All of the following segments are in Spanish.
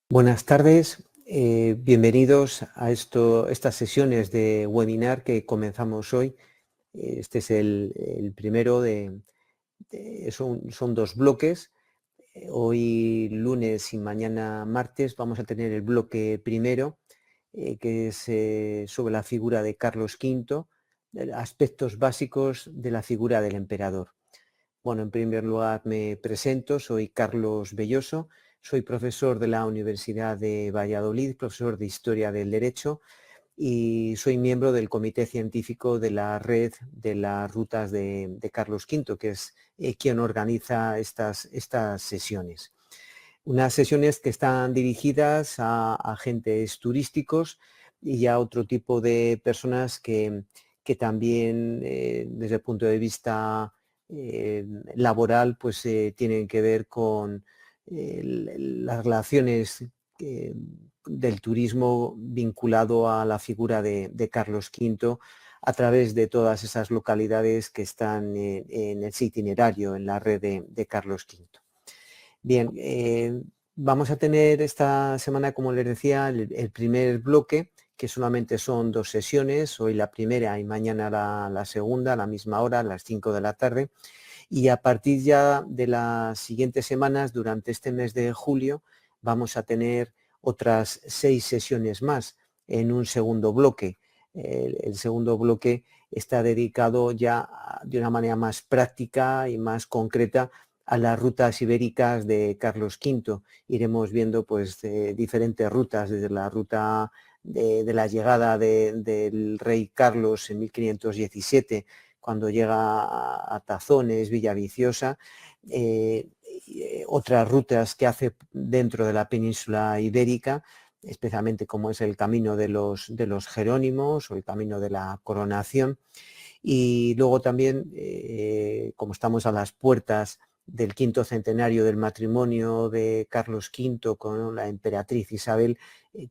Buenas tardes, bienvenidos a estas sesiones de webinar que comenzamos hoy. Este es el primero son dos bloques. Hoy lunes y mañana martes vamos a tener el bloque primero, que es sobre la figura de Carlos V, aspectos básicos de la figura del emperador. Bueno, en primer lugar me presento, soy Carlos Belloso, soy profesor de la Universidad de Valladolid, profesor de Historia del Derecho y soy miembro del Comité Científico de la Red de las Rutas de Carlos V, que es quien organiza estas sesiones. Unas sesiones que están dirigidas a agentes turísticos y a otro tipo de personas que también desde el punto de vista laboral pues tienen que ver con las relaciones del turismo vinculado a la figura de Carlos V a través de todas esas localidades que están en ese itinerario, en la red de Carlos V. Bien, vamos a tener esta semana, como les decía, el primer bloque, que solamente son dos sesiones, hoy la primera y mañana la segunda, a la misma hora, a las 5 de la tarde. Y a partir ya de las siguientes semanas, durante este mes de julio, vamos a tener otras 6 sesiones más en un segundo bloque. El segundo bloque está dedicado ya de una manera más práctica y más concreta a las rutas ibéricas de Carlos V. Iremos viendo pues diferentes rutas, desde la ruta de la llegada del rey Carlos en 1517, cuando llega a Tazones, Villaviciosa, otras rutas que hace dentro de la península ibérica, especialmente como es el camino de los Jerónimos o el camino de la Coronación. Y luego también, como estamos a las puertas del quinto centenario del matrimonio de Carlos V con la emperatriz Isabel,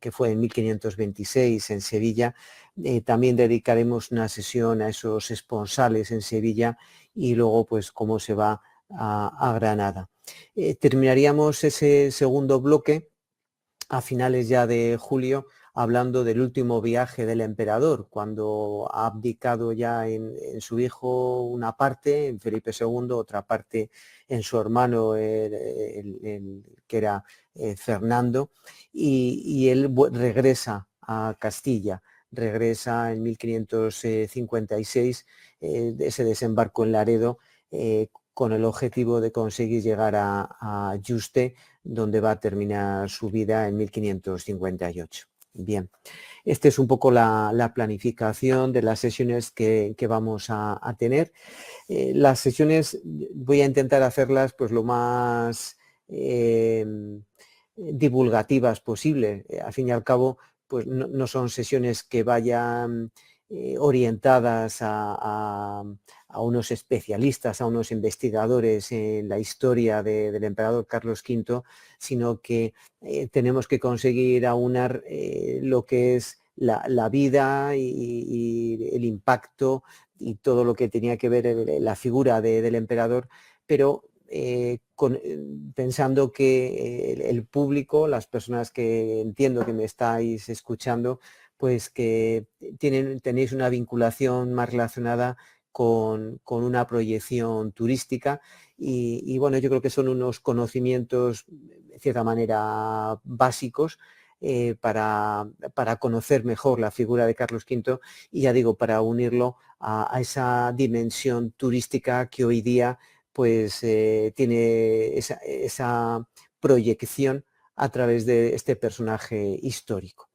que fue en 1526 en Sevilla, también dedicaremos una sesión a esos esponsales en Sevilla y luego pues cómo se va a Granada. Terminaríamos ese segundo bloque a finales ya de julio, hablando del último viaje del emperador, cuando ha abdicado ya en su hijo una parte, en Felipe II, otra parte en su hermano, que era Fernando, y él regresa a Castilla, regresa en 1556, ese desembarco en Laredo, con el objetivo de conseguir llegar a Yuste, donde va a terminar su vida en 1558. Bien, esta es un poco la planificación de las sesiones que vamos a tener. Las sesiones voy a intentar hacerlas pues lo más divulgativas posible. Al fin y al cabo, pues no son sesiones que vayan orientadas a unos especialistas, a unos investigadores en la historia del emperador Carlos V, sino que tenemos que conseguir aunar lo que es la vida y el impacto y todo lo que tenía que ver la figura del emperador, pero pensando que el público, las personas que entiendo que me estáis escuchando, pues que tenéis una vinculación más relacionada con una proyección turística y bueno, yo creo que son unos conocimientos de cierta manera básicos para conocer mejor la figura de Carlos V y ya digo, para unirlo a esa dimensión turística que hoy día pues tiene esa proyección a través de este personaje histórico.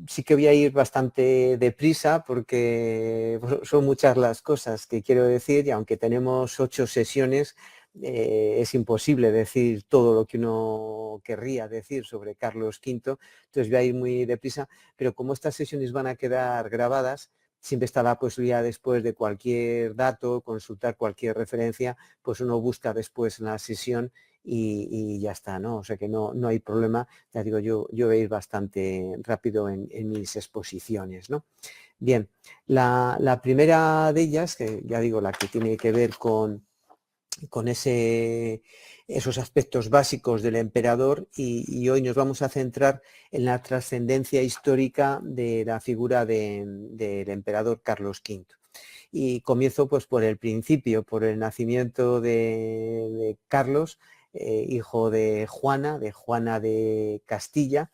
Sí que voy a ir bastante deprisa porque son muchas las cosas que quiero decir y aunque tenemos 8 sesiones, es imposible decir todo lo que uno querría decir sobre Carlos V, entonces voy a ir muy deprisa, pero como estas sesiones van a quedar grabadas, siempre está la posibilidad después de cualquier dato, consultar cualquier referencia, pues uno busca después en la sesión y ya está, ¿no? O sea que no hay problema, ya digo, yo voy a ir bastante rápido en mis exposiciones, ¿no? Bien, la primera de ellas, que ya digo, la que tiene que ver con esos aspectos básicos del emperador y hoy nos vamos a centrar en la trascendencia histórica de la figura del emperador Carlos V. Y comienzo pues por el principio, por el nacimiento de Carlos, hijo de Juana de Castilla.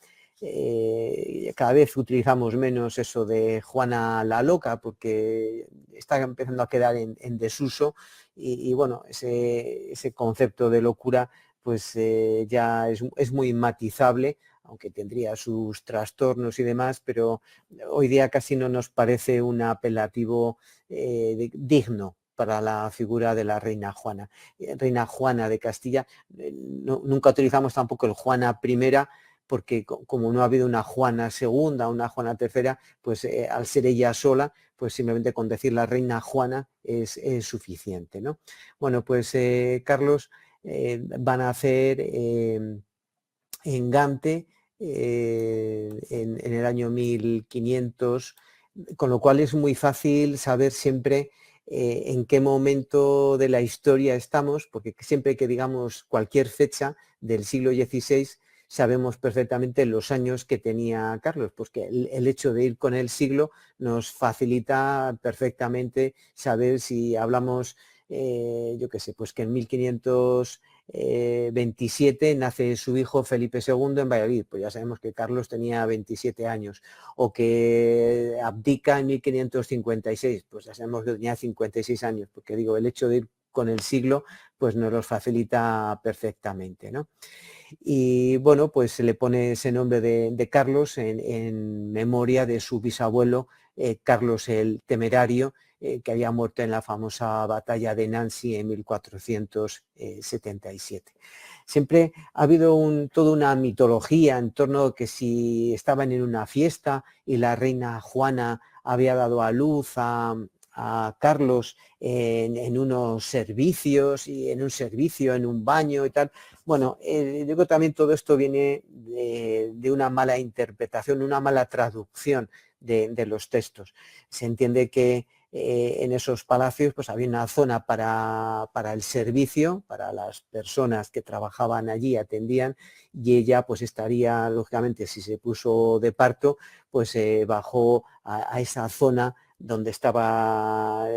Cada vez utilizamos menos eso de Juana la loca porque está empezando a quedar en desuso y bueno, ese concepto de locura pues ya es muy matizable, aunque tendría sus trastornos y demás, pero hoy día casi no nos parece un apelativo digno para la figura de la reina Juana de Castilla. Nunca utilizamos tampoco el Juana I, porque como no ha habido una Juana II, una Juana III, pues al ser ella sola, pues simplemente con decir la reina Juana es suficiente, ¿no? Bueno, pues Carlos van a hacer en Gante en el año 1500, con lo cual es muy fácil saber siempre en qué momento de la historia estamos, porque siempre que digamos cualquier fecha del siglo XVI, sabemos perfectamente los años que tenía Carlos, pues que el hecho de ir con el siglo nos facilita perfectamente saber si hablamos, yo qué sé, pues que en 1527 nace su hijo Felipe II en Valladolid, pues ya sabemos que Carlos tenía 27 años, o que abdica en 1556, pues ya sabemos que tenía 56 años, porque digo, el hecho de ir con el siglo, pues nos los facilita perfectamente, ¿no? Y bueno, pues se le pone ese nombre de Carlos en memoria de su bisabuelo Carlos el Temerario, que había muerto en la famosa batalla de Nancy en 1477. Siempre ha habido toda una mitología en torno a que si estaban en una fiesta y la reina Juana había dado a luz a Carlos en unos servicios y en un servicio, en un baño y tal. Bueno, yo creo que también todo esto viene de una mala interpretación, una mala traducción de los textos. Se entiende que en esos palacios pues había una zona para el servicio, para las personas que trabajaban allí, atendían, y ella pues estaría, lógicamente, si se puso de parto, pues bajó a esa zona donde estaban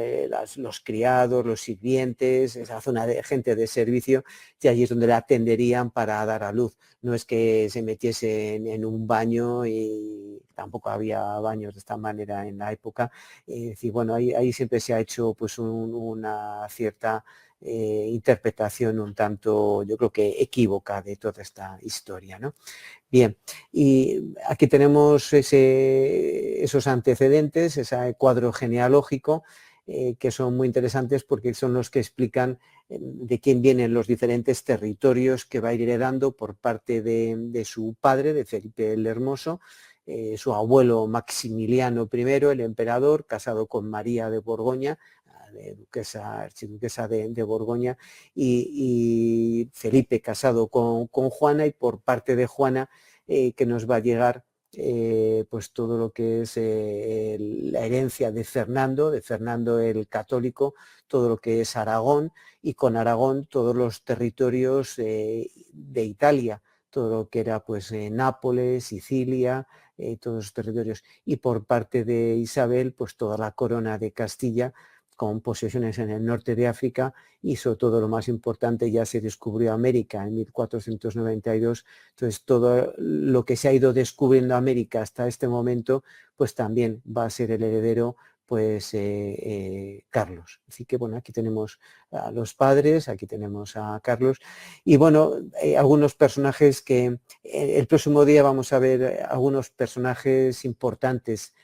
los criados, los sirvientes, esa zona de gente de servicio, y allí es donde la atenderían para dar a luz. No es que se metiese en un baño, y tampoco había baños de esta manera en la época. Es decir, bueno, ahí siempre se ha hecho pues una cierta interpretación un tanto, yo creo que equívoca de toda esta historia, ¿no? Bien, y aquí tenemos esos antecedentes, ese cuadro genealógico, que son muy interesantes porque son los que explican de quién vienen los diferentes territorios que va a ir heredando por parte de su padre, de Felipe el Hermoso, su abuelo Maximiliano I, el emperador, casado con María de Borgoña, archiduquesa de Borgoña, y Felipe casado con Juana, y por parte de Juana que nos va a llegar pues todo lo que es la herencia de Fernando el Católico, todo lo que es Aragón, y con Aragón todos los territorios de Italia, todo lo que era pues Nápoles, Sicilia, todos los territorios, y por parte de Isabel pues toda la corona de Castilla, con posesiones en el norte de África, y sobre todo lo más importante, ya se descubrió América en 1492, entonces todo lo que se ha ido descubriendo América hasta este momento, pues también va a ser el heredero pues Carlos. Así que bueno, aquí tenemos a los padres, aquí tenemos a Carlos, y bueno, algunos personajes que el próximo día vamos a ver algunos personajes importantes.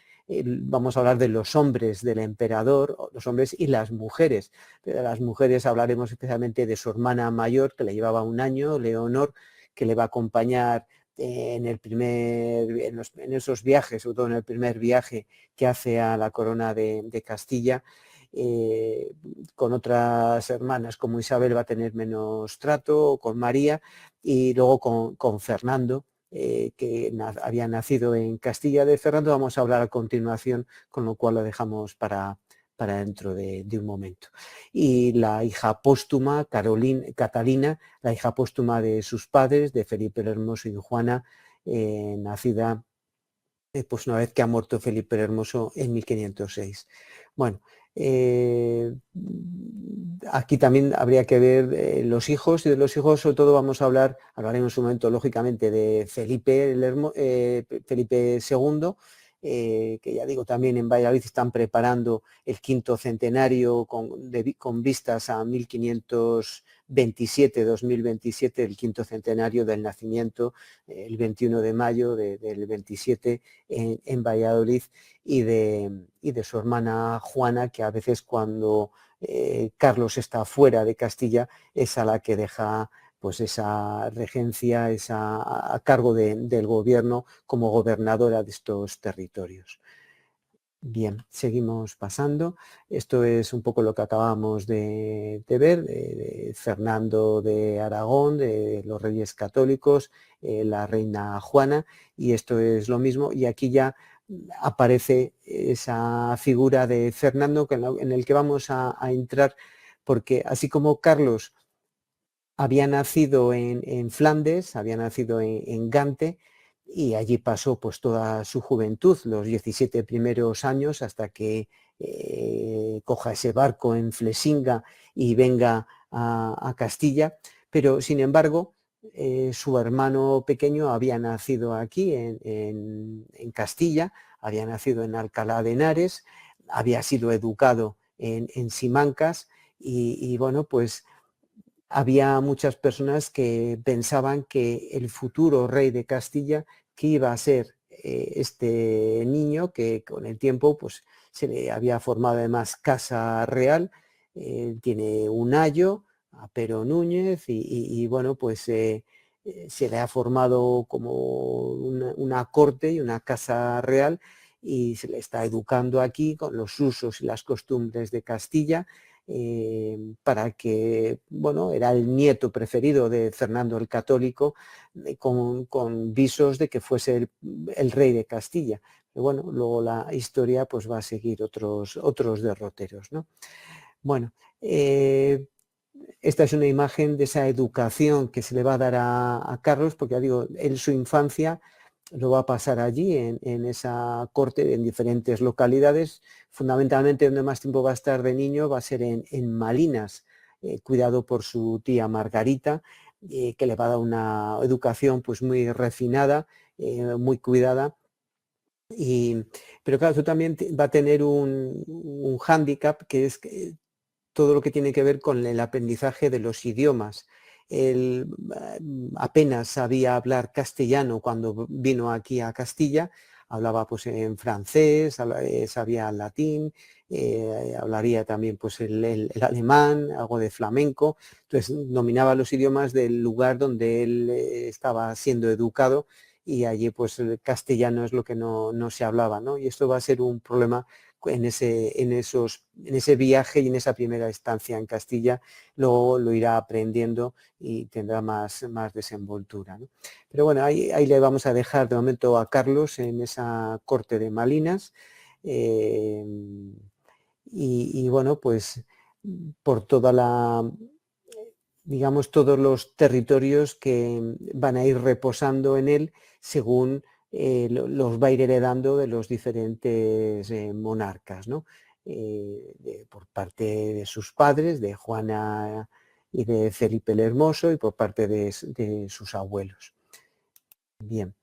Vamos a hablar de los hombres del emperador, los hombres y las mujeres. De las mujeres hablaremos especialmente de su hermana mayor, que le llevaba un año, Leonor, que le va a acompañar en esos viajes, sobre todo en el primer viaje que hace a la corona de Castilla. Con otras hermanas como Isabel va a tener menos trato, con María, y luego con Fernando, que había nacido en Castilla. De Fernando vamos a hablar a continuación, con lo cual lo dejamos para para dentro de un momento. Y la hija póstuma, Catalina, la hija póstuma de sus padres, de Felipe el Hermoso y Juana, nacida pues una vez que ha muerto Felipe el Hermoso en 1506. Bueno, aquí también habría que ver los hijos, y de los hijos sobre todo hablaremos un momento lógicamente de Felipe, Felipe II, que ya digo, también en Valladolid están preparando el quinto centenario con vistas a 2027, el quinto centenario del nacimiento, el 21 de mayo del 27 en Valladolid, y de su hermana Juana, que a veces cuando Carlos está fuera de Castilla es a la que deja pues esa regencia, a cargo del gobierno como gobernadora de estos territorios. Bien, seguimos pasando. Esto es un poco lo que acabamos de ver, de Fernando de Aragón, de los Reyes Católicos, la reina Juana, y esto es lo mismo. Y aquí ya aparece esa figura de Fernando en el que vamos a entrar, porque así como Carlos había nacido en Flandes, había nacido en Gante, y allí pasó pues toda su juventud, los 17 primeros años, hasta que coja ese barco en Flesinga y venga a Castilla. Pero sin embargo, su hermano pequeño había nacido aquí en Castilla, había nacido en Alcalá de Henares, había sido educado en Simancas, y bueno, pues había muchas personas que pensaban que el futuro rey de Castilla, que iba a ser este niño, que con el tiempo pues se le había formado además casa real, tiene un ayo, a Pero Núñez, y bueno, pues se le ha formado como una corte y una casa real, y se le está educando aquí con los usos y las costumbres de Castilla, para que, bueno, era el nieto preferido de Fernando el Católico, con visos de que fuese el rey de Castilla. Pero bueno, luego la historia pues va a seguir otros derroteros, ¿no? Bueno, esta es una imagen de esa educación que se le va a dar a Carlos, porque ya digo, él su infancia lo va a pasar allí, en esa corte, en diferentes localidades. Fundamentalmente donde más tiempo va a estar de niño va a ser en Malinas, cuidado por su tía Margarita, que le va a dar una educación pues muy refinada, muy cuidada. Pero claro, tú también va a tener un hándicap, que es que todo lo que tiene que ver con el aprendizaje de los idiomas. Él apenas sabía hablar castellano cuando vino aquí a Castilla, hablaba pues en francés, sabía latín, hablaría también pues el alemán, algo de flamenco. Entonces dominaba los idiomas del lugar donde él estaba siendo educado, y allí pues el castellano es lo que no se hablaba, ¿no? Y esto va a ser un problema en ese viaje y en esa primera estancia en Castilla. Luego lo irá aprendiendo y tendrá más desenvoltura, ¿no? Pero bueno, ahí le vamos a dejar de momento a Carlos en esa corte de Malinas, y bueno, pues por digamos, todos los territorios que van a ir reposando en él según los va a ir heredando de los diferentes monarcas, ¿no? Por parte de sus padres, de Juana y de Felipe el Hermoso, y por parte de sus abuelos. Bien.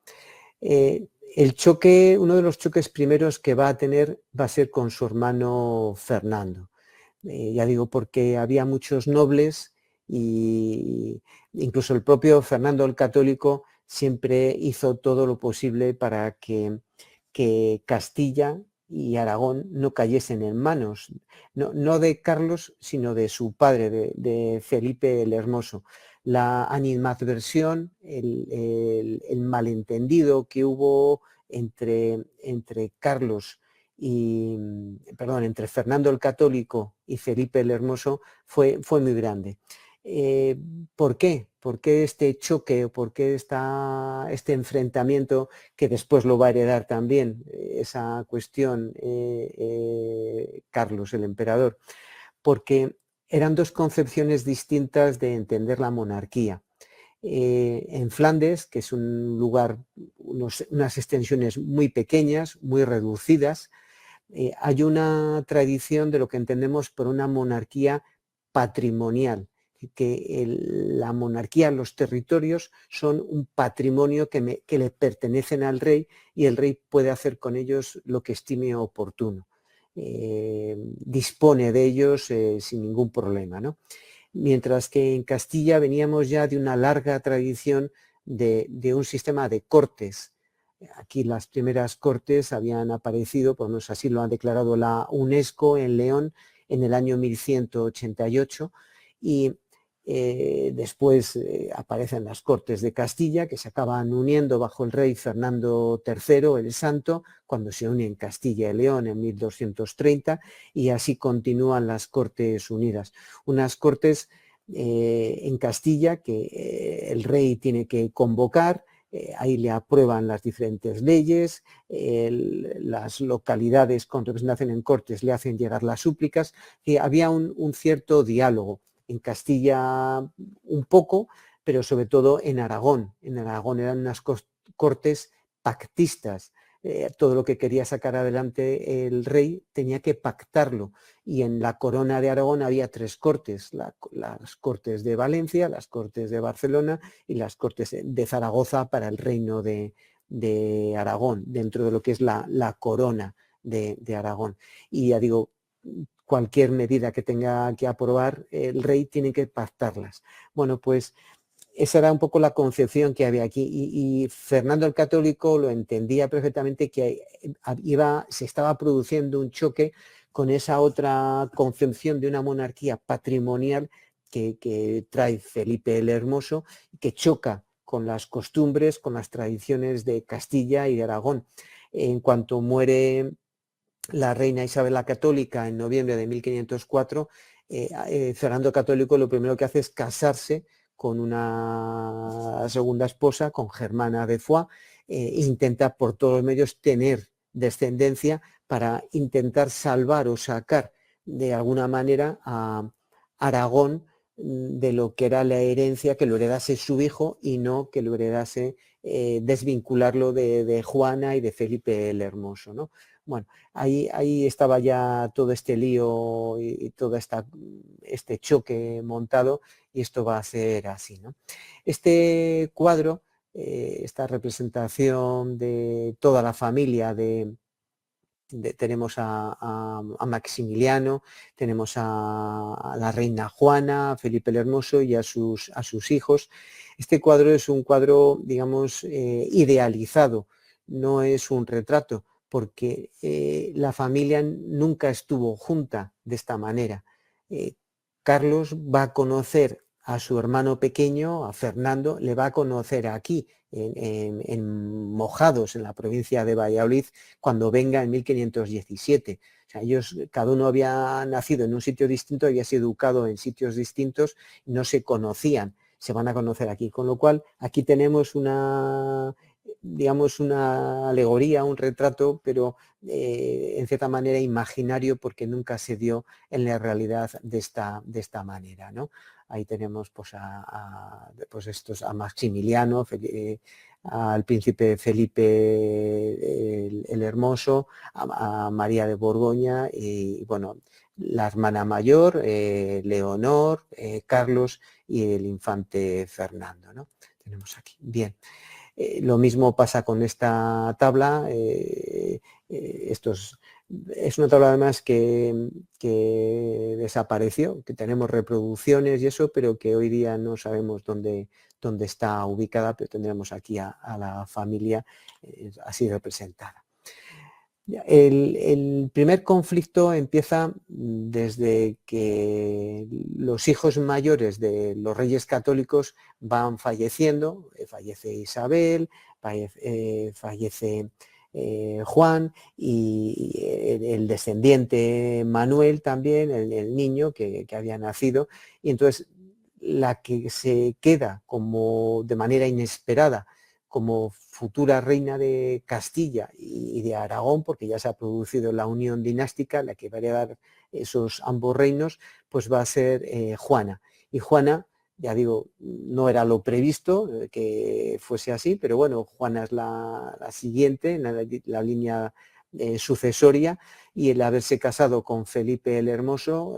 Uno de los choques primeros que va a tener va a ser con su hermano Fernando. Ya digo, porque había muchos nobles, y incluso el propio Fernando el Católico siempre hizo todo lo posible para que Castilla y Aragón no cayesen en manos, no de Carlos, sino de su padre, de Felipe el Hermoso. La animadversión, el malentendido que hubo entre Carlos entre Fernando el Católico y Felipe el Hermoso fue muy grande. ¿Por qué? ¿Por qué este choque? ¿Por qué este enfrentamiento que después lo va a heredar también esa cuestión Carlos, el emperador? Porque eran dos concepciones distintas de entender la monarquía. En Flandes, que es un lugar, unas extensiones muy pequeñas, muy reducidas, hay una tradición de lo que entendemos por una monarquía patrimonial, que la monarquía, los territorios son un patrimonio que le pertenecen al rey y el rey puede hacer con ellos lo que estime oportuno. Dispone de ellos sin ningún problema, ¿no? Mientras que en Castilla veníamos ya de una larga tradición de un sistema de cortes. Aquí las primeras cortes habían aparecido, por lo menos así lo ha declarado la UNESCO en León en el año 1188 y después aparecen las Cortes de Castilla, que se acaban uniendo bajo el rey Fernando III el Santo, cuando se unen Castilla y León en 1230, y así continúan las Cortes Unidas. Unas Cortes en Castilla que el rey tiene que convocar, ahí le aprueban las diferentes leyes, las localidades con representación en Cortes le hacen llegar las súplicas, y había un cierto diálogo. En Castilla un poco, pero sobre todo en Aragón. En Aragón eran unas cortes pactistas. Todo lo que quería sacar adelante el rey tenía que pactarlo. Y en la corona de Aragón había tres cortes, las Cortes de Valencia, las Cortes de Barcelona y las Cortes de Zaragoza para el reino de Aragón, dentro de lo que es la corona de Aragón. Y ya digo, cualquier medida que tenga que aprobar el rey tiene que pactarlas. Bueno, pues esa era un poco la concepción que había aquí y Fernando el Católico lo entendía perfectamente, que se estaba produciendo un choque con esa otra concepción de una monarquía patrimonial que trae Felipe el Hermoso, que choca con las costumbres, con las tradiciones de Castilla y de Aragón. En cuanto muere la reina Isabel la Católica en noviembre de 1504, Fernando Católico lo primero que hace es casarse con una segunda esposa, con Germana de Foix, intenta por todos los medios tener descendencia para intentar salvar o sacar de alguna manera a Aragón de lo que era la herencia, que lo heredase su hijo y no que lo heredase, desvincularlo de Juana y de Felipe el Hermoso, ¿no? Bueno, ahí estaba ya todo este lío y todo este choque montado, y esto va a ser así, ¿no? Este cuadro, esta representación de toda la familia tenemos a Maximiliano, tenemos a la reina Juana, a Felipe el Hermoso y a sus hijos. Este cuadro es un cuadro, digamos, idealizado, no es un retrato, porque la familia nunca estuvo junta de esta manera. Carlos va a conocer a su hermano pequeño, a Fernando, le va a conocer aquí, en Mojados, en la provincia de Valladolid, cuando venga en 1517. O sea, ellos, cada uno había nacido en un sitio distinto, había sido educado en sitios distintos, no se conocían, se van a conocer aquí. Con lo cual, aquí tenemos digamos, una alegoría, un retrato, pero en cierta manera imaginario, porque nunca se dio en la realidad de esta manera, ¿no? Ahí tenemos pues, a Maximiliano, al príncipe Felipe el Hermoso, a María de Borgoña y, bueno, la hermana mayor, Leonor, Carlos y el infante Fernando, ¿no? Tenemos aquí. Bien. Lo mismo pasa con esta tabla. Es una tabla además que desapareció, que tenemos reproducciones y eso, pero que hoy día no sabemos dónde está ubicada, pero tendremos aquí a la familia así representada. El primer conflicto empieza desde que los hijos mayores de los reyes católicos van falleciendo. Fallece Isabel, fallece Juan, y el descendiente Manuel también, el niño que había nacido, y entonces la que se queda como de manera inesperada como futura reina de Castilla y de Aragón, porque ya se ha producido la unión dinástica, la que va a dar esos ambos reinos, pues va a ser Juana. Y Juana, ya digo, no era lo previsto que fuese así, pero bueno, Juana es la siguiente en la línea sucesoria, y el haberse casado con Felipe el Hermoso,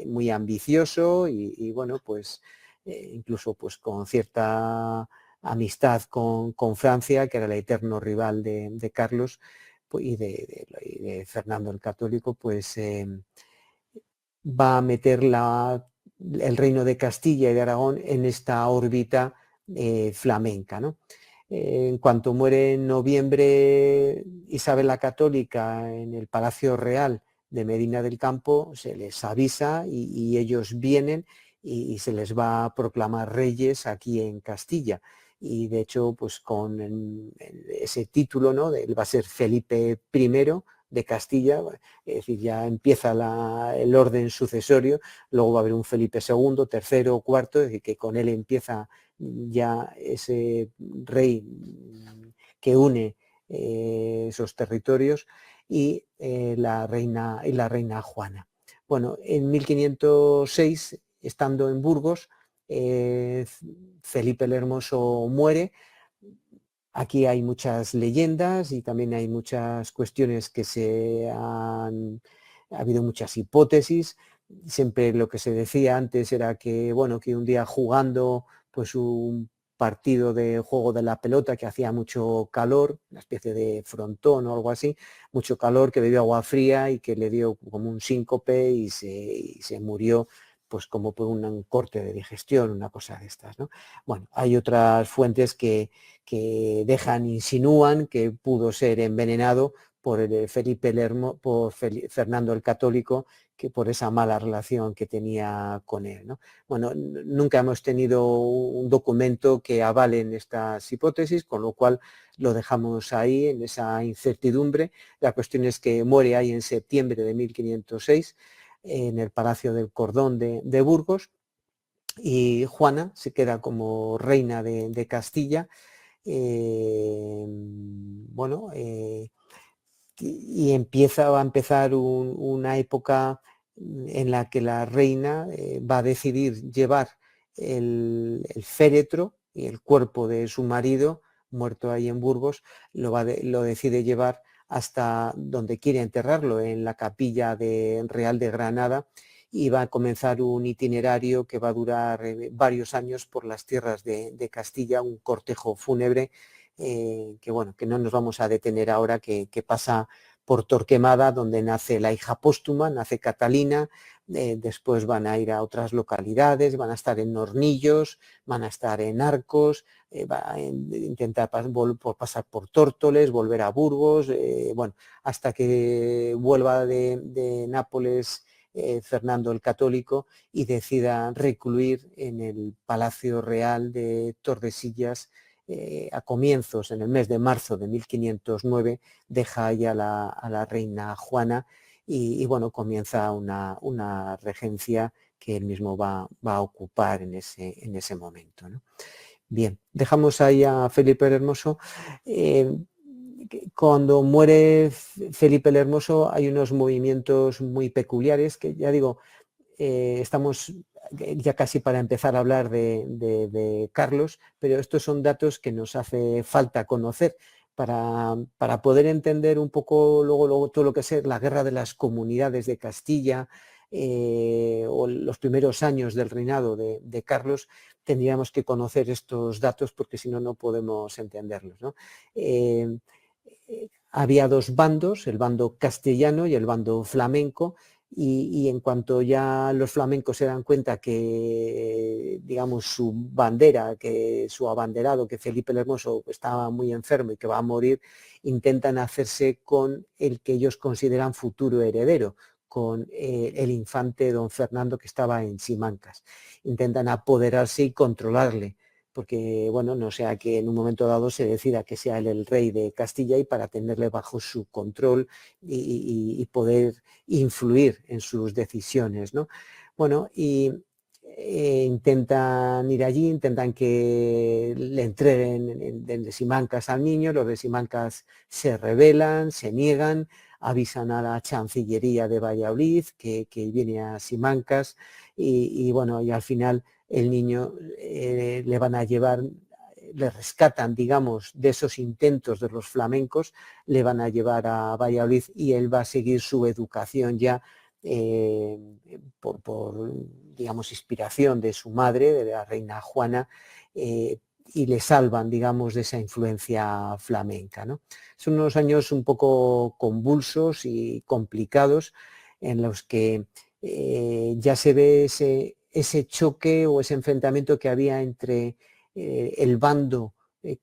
muy ambicioso y bueno, pues incluso pues con cierta amistad con Francia, que era el eterno rival de Carlos y de Fernando el Católico, pues va a meter el reino de Castilla y de Aragón en esta órbita flamenca, ¿no? En cuanto muere en noviembre Isabel la Católica en el Palacio Real de Medina del Campo, se les avisa y ellos vienen y se les va a proclamar reyes aquí en Castilla. Y de hecho, pues con ese título, ¿no? Él va a ser Felipe I de Castilla, es decir, ya empieza el orden sucesorio, luego va a haber un Felipe II, tercero, cuarto, es decir, que con él empieza ya ese rey que une esos territorios y la reina Juana. Bueno, en 1506, estando en Burgos, Felipe el Hermoso muere. Aquí hay muchas leyendas y también hay muchas cuestiones ha habido muchas hipótesis. Siempre lo que se decía antes era que, bueno, que un día jugando pues un partido de juego de la pelota que hacía mucho calor, una especie de frontón o algo así, mucho calor, que bebió agua fría y que le dio como un síncope y se murió pues como por un corte de digestión, una cosa de estas, ¿no? Bueno, hay otras fuentes que insinúan que pudo ser envenenado por Fernando el Católico, que por esa mala relación que tenía con él, ¿no? Bueno, nunca hemos tenido un documento que avalen estas hipótesis, con lo cual lo dejamos ahí en esa incertidumbre. La cuestión es que muere ahí en septiembre de 1506 en el Palacio del Cordón de Burgos, y Juana se queda como reina de Castilla. Bueno, y va a empezar una época en la que la reina va a decidir llevar el féretro y el cuerpo de su marido, muerto ahí en Burgos, lo decide llevar hasta donde quiere enterrarlo, en la capilla Real de Granada, y va a comenzar un itinerario que va a durar varios años por las tierras de Castilla, un cortejo fúnebre que bueno, que no nos vamos a detener ahora, que pasa por Torquemada, donde nace la hija póstuma, nace Catalina. Después van a ir a otras localidades, van a estar en Hornillos, van a estar en Arcos, va a intentar pasar por Tórtoles, volver a Burgos, bueno, hasta que vuelva de Nápoles Fernando el Católico y decida recluir en el Palacio Real de Tordesillas. A comienzos, en el mes de marzo de 1509, deja ahí a la reina Juana y bueno, comienza una regencia que él mismo va a ocupar en ese momento, ¿no? Bien, dejamos ahí a Felipe el Hermoso. Cuando muere Felipe el Hermoso hay unos movimientos muy peculiares que, ya digo, estamos ya casi para empezar a hablar de Carlos, pero estos son datos que nos hace falta conocer para poder entender un poco luego todo lo que es la guerra de las comunidades de Castilla o los primeros años del reinado de Carlos. Tendríamos que conocer estos datos porque si no, no podemos entenderlos, ¿no? Había dos bandos, el bando castellano y el bando flamenco, y en cuanto ya los flamencos se dan cuenta que, digamos, su bandera, que su abanderado, que Felipe el Hermoso estaba muy enfermo y que va a morir, intentan hacerse con el que ellos consideran futuro heredero, con el infante don Fernando, que estaba en Simancas. Intentan apoderarse y controlarle, porque, bueno, no sea que en un momento dado se decida que sea él el rey de Castilla, y para tenerle bajo su control y poder influir en sus decisiones, ¿no? Bueno, y intentan ir allí, intentan que le entreguen de Simancas al niño, los de Simancas se rebelan, se niegan, avisan a la Chancillería de Valladolid que viene a Simancas y bueno, y al final el niño le van a llevar, le rescatan, digamos, de esos intentos de los flamencos, le van a llevar a Valladolid y él va a seguir su educación ya por, digamos, inspiración de su madre, de la reina Juana, y le salvan, digamos, de esa influencia flamenca, ¿no? Son unos años un poco convulsos y complicados en los que ya se ve ese choque o ese enfrentamiento que había entre el bando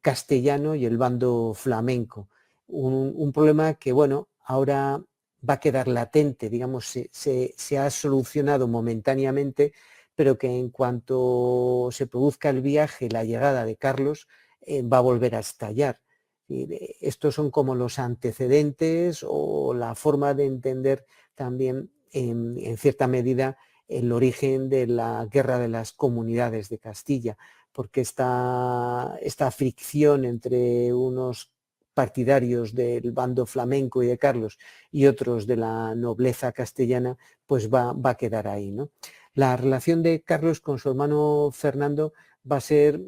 castellano y el bando flamenco. Un problema que, bueno, ahora va a quedar latente, digamos, se ha solucionado momentáneamente, pero que en cuanto se produzca el viaje, la llegada de Carlos, va a volver a estallar. Estos son como los antecedentes o la forma de entender también, en cierta medida, el origen de la guerra de las comunidades de Castilla, porque esta fricción entre unos partidarios del bando flamenco y de Carlos y otros de la nobleza castellana, pues va a quedar ahí, ¿no? La relación de Carlos con su hermano Fernando va a ser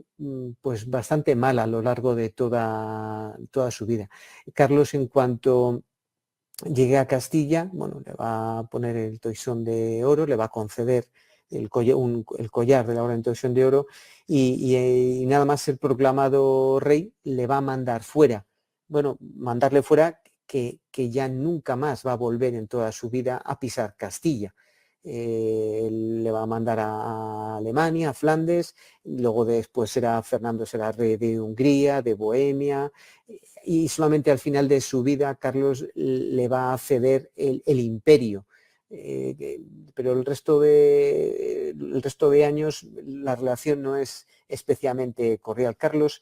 pues bastante mala a lo largo de toda su vida. Carlos, en cuanto llegue a Castilla, bueno, le va a poner el toisón de oro, le va a conceder el collar de la Orden de Toisón de Oro y nada más ser proclamado rey, le va a mandar fuera. Bueno, mandarle fuera que ya nunca más va a volver en toda su vida a pisar Castilla. Le va a mandar a Alemania, a Flandes, luego después Fernando será rey de Hungría, de Bohemia, y solamente al final de su vida Carlos le va a ceder el imperio. Pero el resto de años la relación no es especialmente cordial. Carlos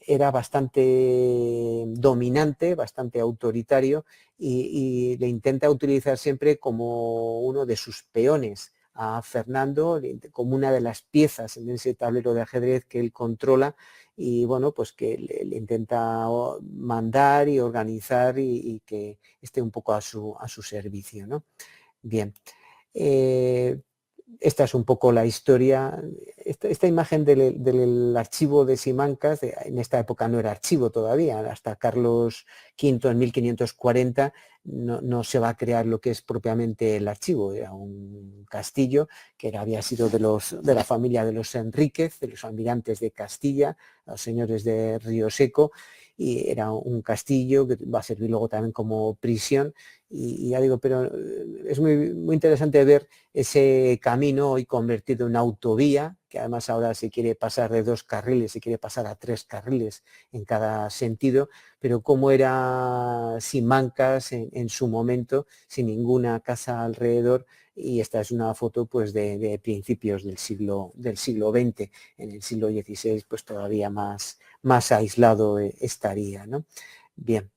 era bastante dominante, bastante autoritario y le intenta utilizar siempre como uno de sus peones a Fernando, como una de las piezas en ese tablero de ajedrez que él controla y bueno, pues que le intenta mandar y organizar y que esté un poco a su servicio, ¿no? Bien. Esta es un poco la historia. Esta imagen del archivo de Simancas, en esta época no era archivo todavía, hasta Carlos V en 1540 no se va a crear lo que es propiamente el archivo, era un castillo que había sido de la familia de los Enríquez, de los almirantes de Castilla, los señores de Río Seco, y era un castillo que va a servir luego también como prisión, y ya digo, pero es muy interesante ver ese camino hoy convertido en autovía, que además ahora se quiere pasar de 2 carriles, se quiere pasar a 3 carriles en cada sentido, pero cómo era Simancas en su momento, sin ninguna casa alrededor, y esta es una foto pues de principios del siglo XX. En el siglo XVI pues todavía más aislado estaría, ¿no? Bien.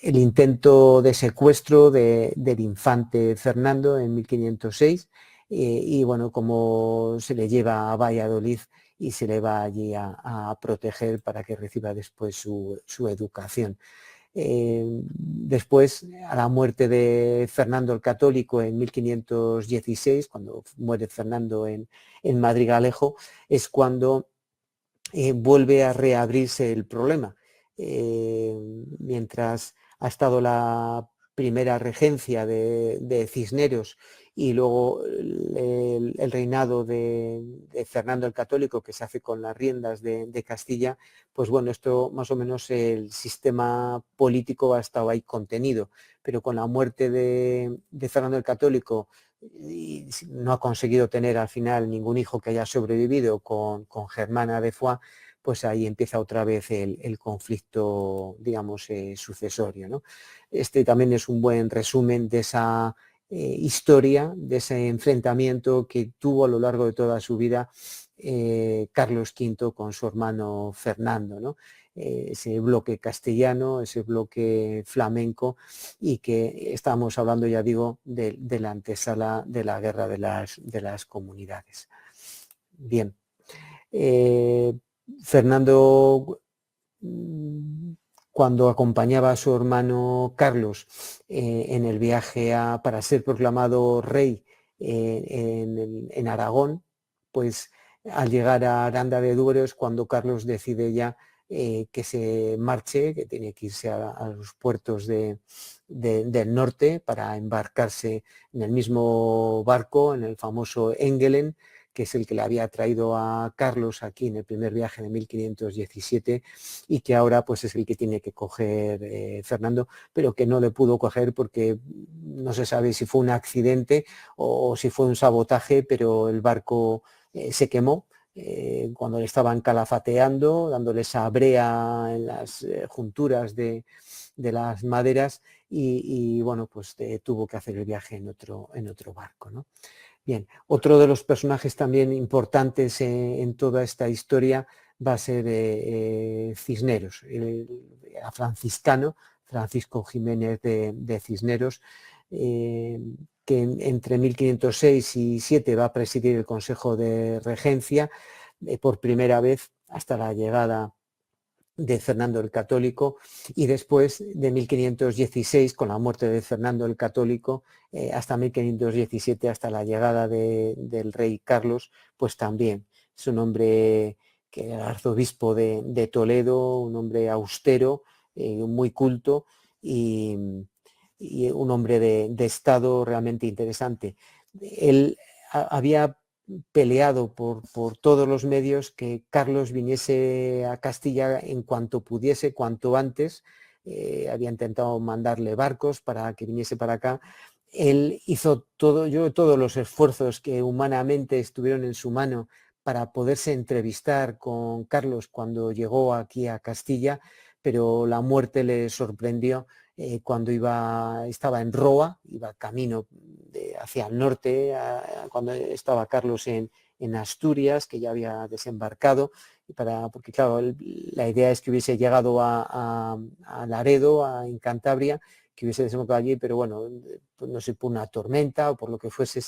El intento de secuestro del infante Fernando en 1506 y bueno, como se le lleva a Valladolid y se le va allí a proteger para que reciba después su educación. Después, a la muerte de Fernando el Católico en 1516, cuando muere Fernando en Madrigalejo, es cuando vuelve a reabrirse el problema. Mientras ha estado la primera regencia de Cisneros y luego el reinado de Fernando el Católico, que se hace con las riendas de Castilla, pues bueno, esto más o menos el sistema político ha estado ahí contenido, pero con la muerte de Fernando el Católico y no ha conseguido tener al final ningún hijo que haya sobrevivido con Germana de Foix, pues ahí empieza otra vez el conflicto, digamos, sucesorio, ¿no? Este también es un buen resumen de esa historia, de ese enfrentamiento que tuvo a lo largo de toda su vida Carlos V con su hermano Fernando, ¿no? Ese bloque castellano, ese bloque flamenco, y que estamos hablando, ya digo, de la antesala de la guerra de las comunidades. Bien, Fernando, cuando acompañaba a su hermano Carlos en el viaje para ser proclamado rey en Aragón, pues al llegar a Aranda de Duero es cuando Carlos decide ya que se marche, que tiene que irse a los puertos del norte para embarcarse en el mismo barco, en el famoso Engelen, que es el que le había traído a Carlos aquí en el primer viaje de 1517 y que ahora pues es el que tiene que coger Fernando, pero que no le pudo coger porque no se sabe si fue un accidente o si fue un sabotaje, pero el barco se quemó cuando le estaban calafateando, dándole esa brea en las junturas de las maderas y bueno, pues tuvo que hacer el viaje en otro barco, ¿no? Bien, otro de los personajes también importantes en toda esta historia va a ser Cisneros, el franciscano, Francisco Jiménez de Cisneros, que entre 1506 y 7 va a presidir el Consejo de Regencia por primera vez hasta la llegada de Fernando el Católico, y después de 1516, con la muerte de Fernando el Católico, hasta 1517, hasta la llegada del rey Carlos, pues también es un hombre que era arzobispo de Toledo, un hombre austero, muy culto y un hombre de Estado realmente interesante. Él había peleado por todos los medios que Carlos viniese a Castilla en cuanto pudiese, cuanto antes. Había intentado mandarle barcos para que viniese para acá. Él hizo todos los esfuerzos que humanamente estuvieron en su mano para poderse entrevistar con Carlos cuando llegó aquí a Castilla, pero la muerte le sorprendió cuando estaba en Roa, iba camino hacia el norte, cuando estaba Carlos en Asturias, que ya había desembarcado, porque claro, la idea es que hubiese llegado a Laredo, en Cantabria, que hubiese desembarcado allí, pero bueno, pues no sé, por una tormenta o por lo que fuese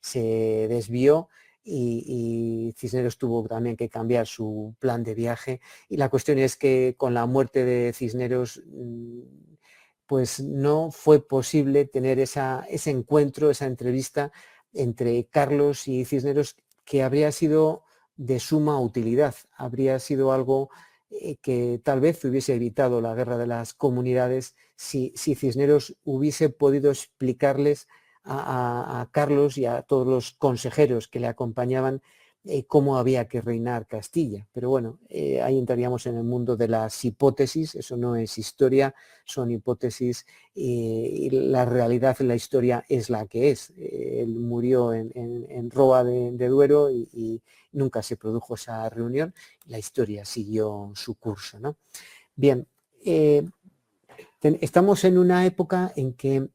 se desvió. Y Cisneros tuvo también que cambiar su plan de viaje, y la cuestión es que con la muerte de Cisneros pues no fue posible tener ese encuentro, esa entrevista entre Carlos y Cisneros, que habría sido de suma utilidad, habría sido algo que tal vez hubiese evitado la guerra de las comunidades si Cisneros hubiese podido explicarles a Carlos y a todos los consejeros que le acompañaban cómo había que reinar Castilla. Pero bueno, ahí entraríamos en el mundo de las hipótesis, eso no es historia, son hipótesis, y la realidad en la historia es la que es. Él murió en Roa de Duero y nunca se produjo esa reunión, la historia siguió su curso, ¿no? Bien, estamos en una época en que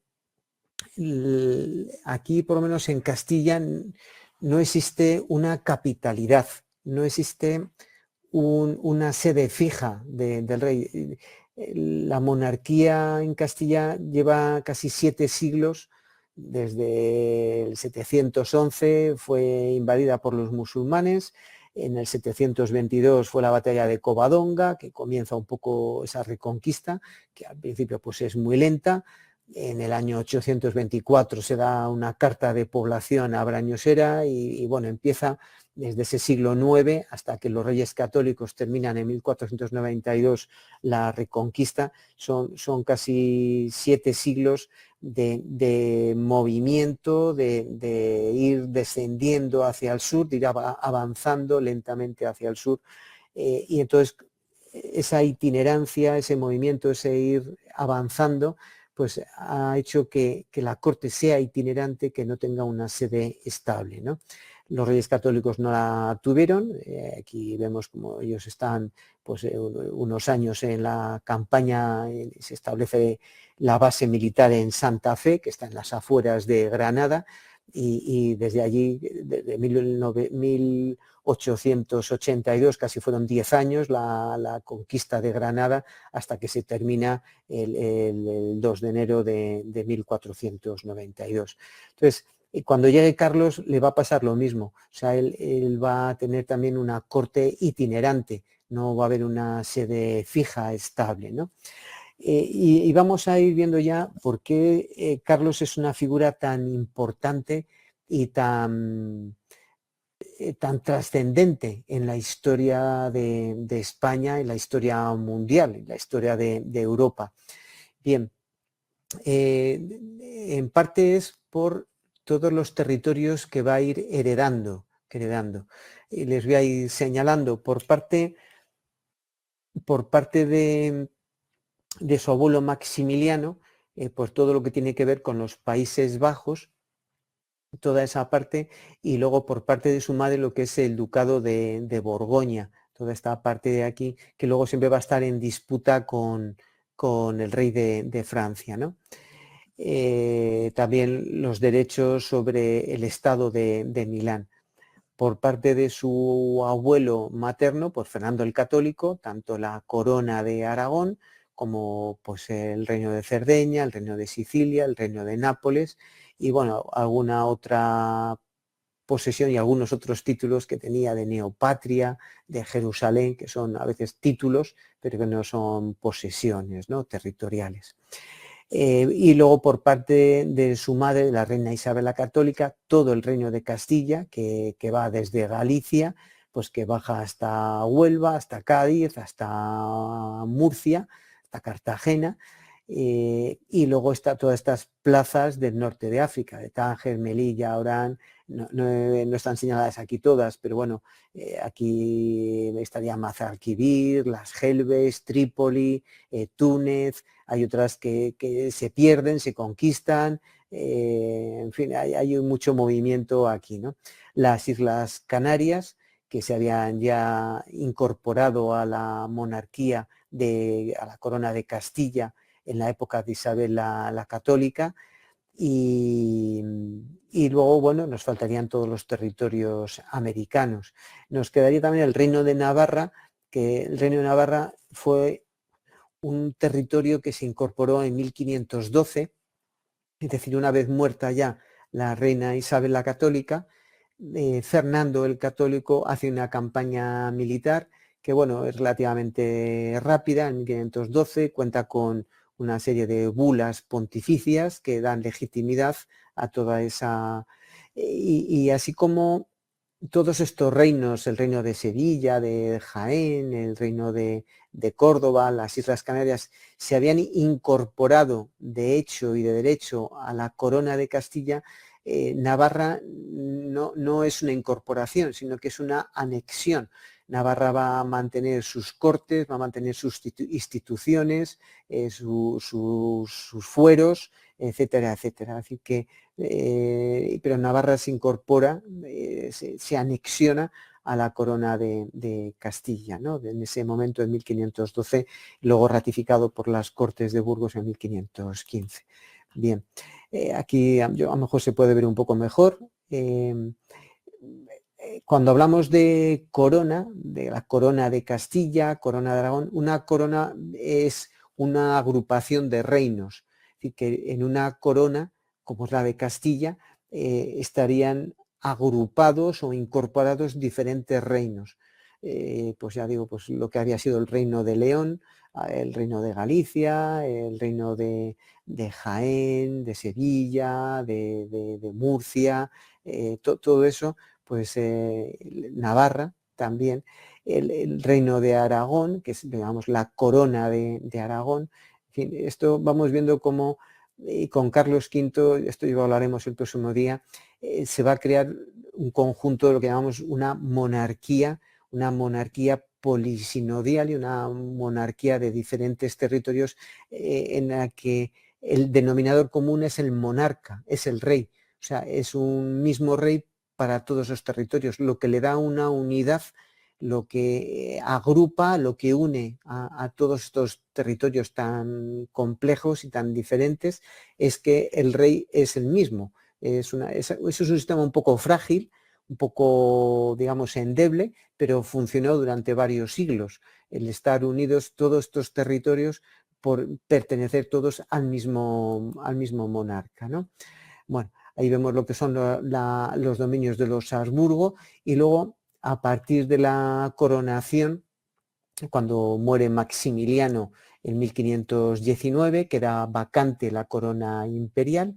aquí, por lo menos en Castilla, no existe una capitalidad, no existe una sede fija del rey. La monarquía en Castilla lleva casi 7 siglos, desde el 711 fue invadida por los musulmanes, en el 722 fue la batalla de Covadonga, que comienza un poco esa reconquista, que al principio pues es muy lenta. En el año 824 se da una carta de población a Brañosera y bueno, empieza desde ese siglo IX hasta que los reyes católicos terminan en 1492 la reconquista. Son casi 7 siglos de movimiento, de ir descendiendo hacia el sur, de ir avanzando lentamente hacia el sur. Y entonces esa itinerancia, ese movimiento, ese ir avanzando, pues ha hecho que la corte sea itinerante, que no tenga una sede estable, ¿no? Los reyes católicos no la tuvieron. Aquí vemos como ellos están pues, unos años en la campaña, se establece la base militar en Santa Fe, que está en las afueras de Granada, y desde allí, desde 1800 1882, casi fueron 10 años la conquista de Granada, hasta que se termina el 2 de enero de 1492. Entonces, cuando llegue Carlos le va a pasar lo mismo, o sea, él va a tener también una corte itinerante, no va a haber una sede fija, estable, ¿no? Y vamos a ir viendo ya por qué Carlos es una figura tan importante y tan trascendente en la historia de España, en la historia mundial, en la historia de Europa. Bien, en parte es por todos los territorios que va a ir heredando. Y les voy a ir señalando por parte de su abuelo Maximiliano, pues todo lo que tiene que ver con los Países Bajos, toda esa parte, y luego por parte de su madre lo que es el ducado de Borgoña, toda esta parte de aquí, que luego siempre va a estar en disputa con el rey de Francia, ¿no? También los derechos sobre el estado de Milán. Por parte de su abuelo materno, pues Fernando el Católico, tanto la corona de Aragón como pues el reino de Cerdeña, el reino de Sicilia, el reino de Nápoles y bueno, alguna otra posesión y algunos otros títulos que tenía de Neopatria, de Jerusalén, que son a veces títulos, pero que no son posesiones, ¿no?, territoriales. Y luego por parte de su madre, la reina Isabel la Católica, todo el reino de Castilla, que va desde Galicia, pues que baja hasta Huelva, hasta Cádiz, hasta Murcia, hasta Cartagena, y luego está todas estas plazas del norte de África, de Tánger, Melilla, Orán, no están señaladas aquí todas, pero bueno, aquí estaría Mazarquivir, Las Gelbes, Trípoli, Túnez, hay otras que se pierden, se conquistan, en fin, hay mucho movimiento aquí, ¿no? Las Islas Canarias, que se habían ya incorporado a la monarquía, a la corona de Castilla en la época de Isabel la Católica, y luego, bueno, nos faltarían todos los territorios americanos. Nos quedaría también el Reino de Navarra, que el Reino de Navarra fue un territorio que se incorporó en 1512, es decir, una vez muerta ya la reina Isabel la Católica, Fernando el Católico hace una campaña militar que, bueno, es relativamente rápida, en 1512 cuenta con una serie de bulas pontificias que dan legitimidad a toda esa... y así como todos estos reinos, el reino de Sevilla, de Jaén, el reino de Córdoba, las Islas Canarias, se habían incorporado de hecho y de derecho a la corona de Castilla. Navarra no es una incorporación, sino que es una anexión. Navarra va a mantener sus cortes, va a mantener sus instituciones, sus fueros, etcétera, etcétera. Así que, pero Navarra se incorpora, se anexiona a la corona de Castilla, ¿no?, en ese momento en 1512, luego ratificado por las Cortes de Burgos en 1515. Bien, aquí a lo mejor se puede ver un poco mejor. Cuando hablamos de corona, de la corona de Castilla, corona de Aragón, una corona es una agrupación de reinos. Es decir, que en una corona, como es la de Castilla, estarían agrupados o incorporados diferentes reinos. Pues ya digo, pues lo que había sido el reino de León, el reino de Galicia, el reino de Jaén, de Sevilla, de Murcia, todo eso, pues Navarra también, el reino de Aragón, que es, digamos, la corona de Aragón. En fin, esto vamos viendo cómo con Carlos V, esto ya hablaremos el próximo día, se va a crear un conjunto de lo que llamamos una monarquía polisinodial y una monarquía de diferentes territorios, en la que el denominador común es el monarca, es el rey. O sea, es un mismo rey para todos los territorios, lo que le da una unidad, lo que agrupa, lo que une a todos estos territorios tan complejos y tan diferentes, es que el rey es el mismo. Eso es un sistema un poco frágil, un poco, digamos, endeble, pero funcionó durante varios siglos, el estar unidos todos estos territorios por pertenecer todos al mismo monarca, ¿no? Bueno, ahí vemos lo que son los dominios de los Habsburgo, y luego, a partir de la coronación, cuando muere Maximiliano en 1519, queda vacante la corona imperial,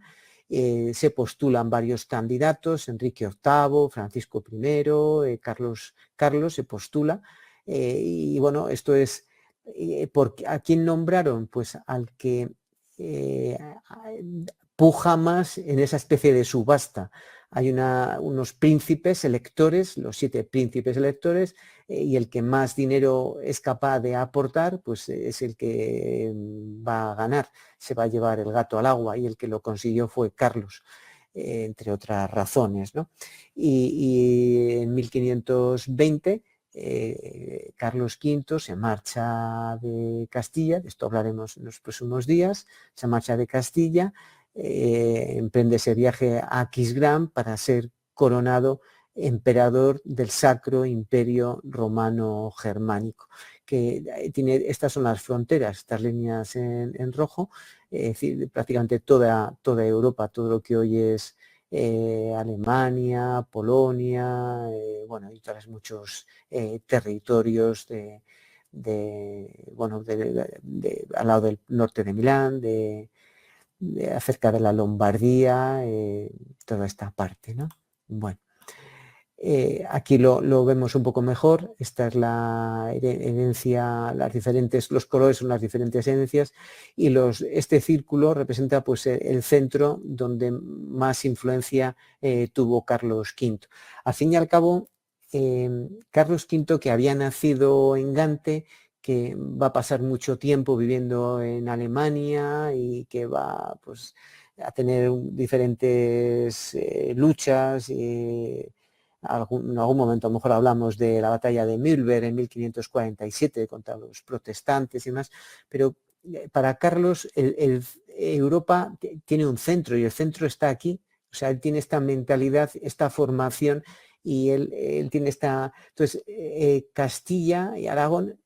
se postulan varios candidatos, Enrique VIII, Francisco I, Carlos se postula, y bueno, esto es, ¿a quién nombraron? Pues al que puja más en esa especie de subasta. Hay unos príncipes electores, los 7 príncipes electores, y el que más dinero es capaz de aportar, pues es el que va a ganar, se va a llevar el gato al agua, y el que lo consiguió fue Carlos, entre otras razones, ¿no? Y en 1520 Carlos V se marcha de Castilla, de esto hablaremos en los próximos días, se marcha de Castilla, emprende ese viaje a Aquisgrán para ser coronado emperador del Sacro Imperio Romano Germánico, que estas son las fronteras, estas líneas en rojo, es decir, prácticamente toda Europa, todo lo que hoy es Alemania, Polonia, bueno, y otros muchos territorios al lado del norte de Milán, acerca de la Lombardía, toda esta parte, ¿no? Bueno, aquí lo vemos un poco mejor. Esta es la herencia, los colores son las diferentes herencias, y este círculo representa pues el centro donde más influencia tuvo Carlos V. Al fin y al cabo, Carlos V, que había nacido en Gante, que va a pasar mucho tiempo viviendo en Alemania y que va pues a tener diferentes luchas. En algún momento a lo mejor hablamos de la batalla de Mühlberg en 1547 contra los protestantes y demás, pero para Carlos Europa tiene un centro, y el centro está aquí. O sea, él tiene esta mentalidad, esta formación, y él tiene esta... Entonces, Castilla y Aragón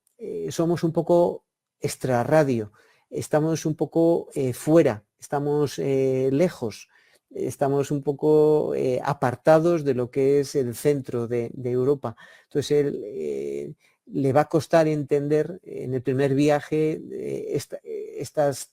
somos un poco extrarradio, estamos un poco fuera, estamos lejos, estamos un poco apartados de lo que es el centro de Europa. Entonces él le va a costar entender en el primer viaje estas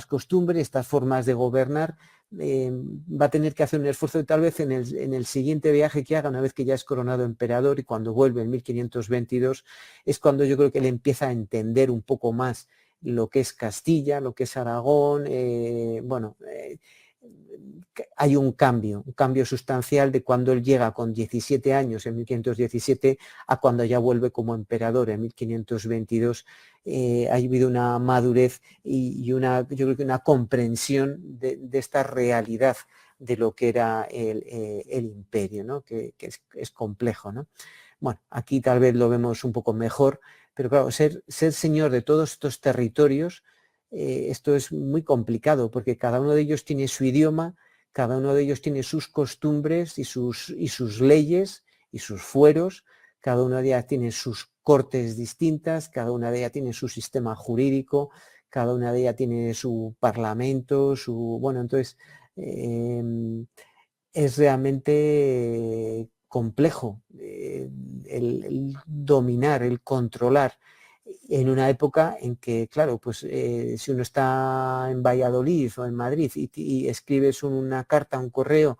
costumbres, estas formas de gobernar. Va a tener que hacer un esfuerzo, tal vez en el siguiente viaje que haga, una vez que ya es coronado emperador, y cuando vuelve en 1522, es cuando yo creo que él empieza a entender un poco más lo que es Castilla, lo que es Aragón. Hay un cambio sustancial de cuando él llega con 17 años en 1517 a cuando ya vuelve como emperador en 1522. Ha habido una madurez yo creo que una comprensión de esta realidad de lo que era el imperio, ¿no? que es complejo, ¿no? Bueno, aquí tal vez lo vemos un poco mejor, pero claro, ser señor de todos estos territorios, esto es muy complicado, porque cada uno de ellos tiene su idioma, cada uno de ellos tiene sus costumbres y sus leyes y sus fueros, cada una de ellas tiene sus cortes distintas, cada una de ellas tiene su sistema jurídico, cada una de ellas tiene su parlamento, bueno, entonces es realmente complejo el dominar, el controlar, en una época en que, claro, pues si uno está en Valladolid o en Madrid y escribes una carta, un correo,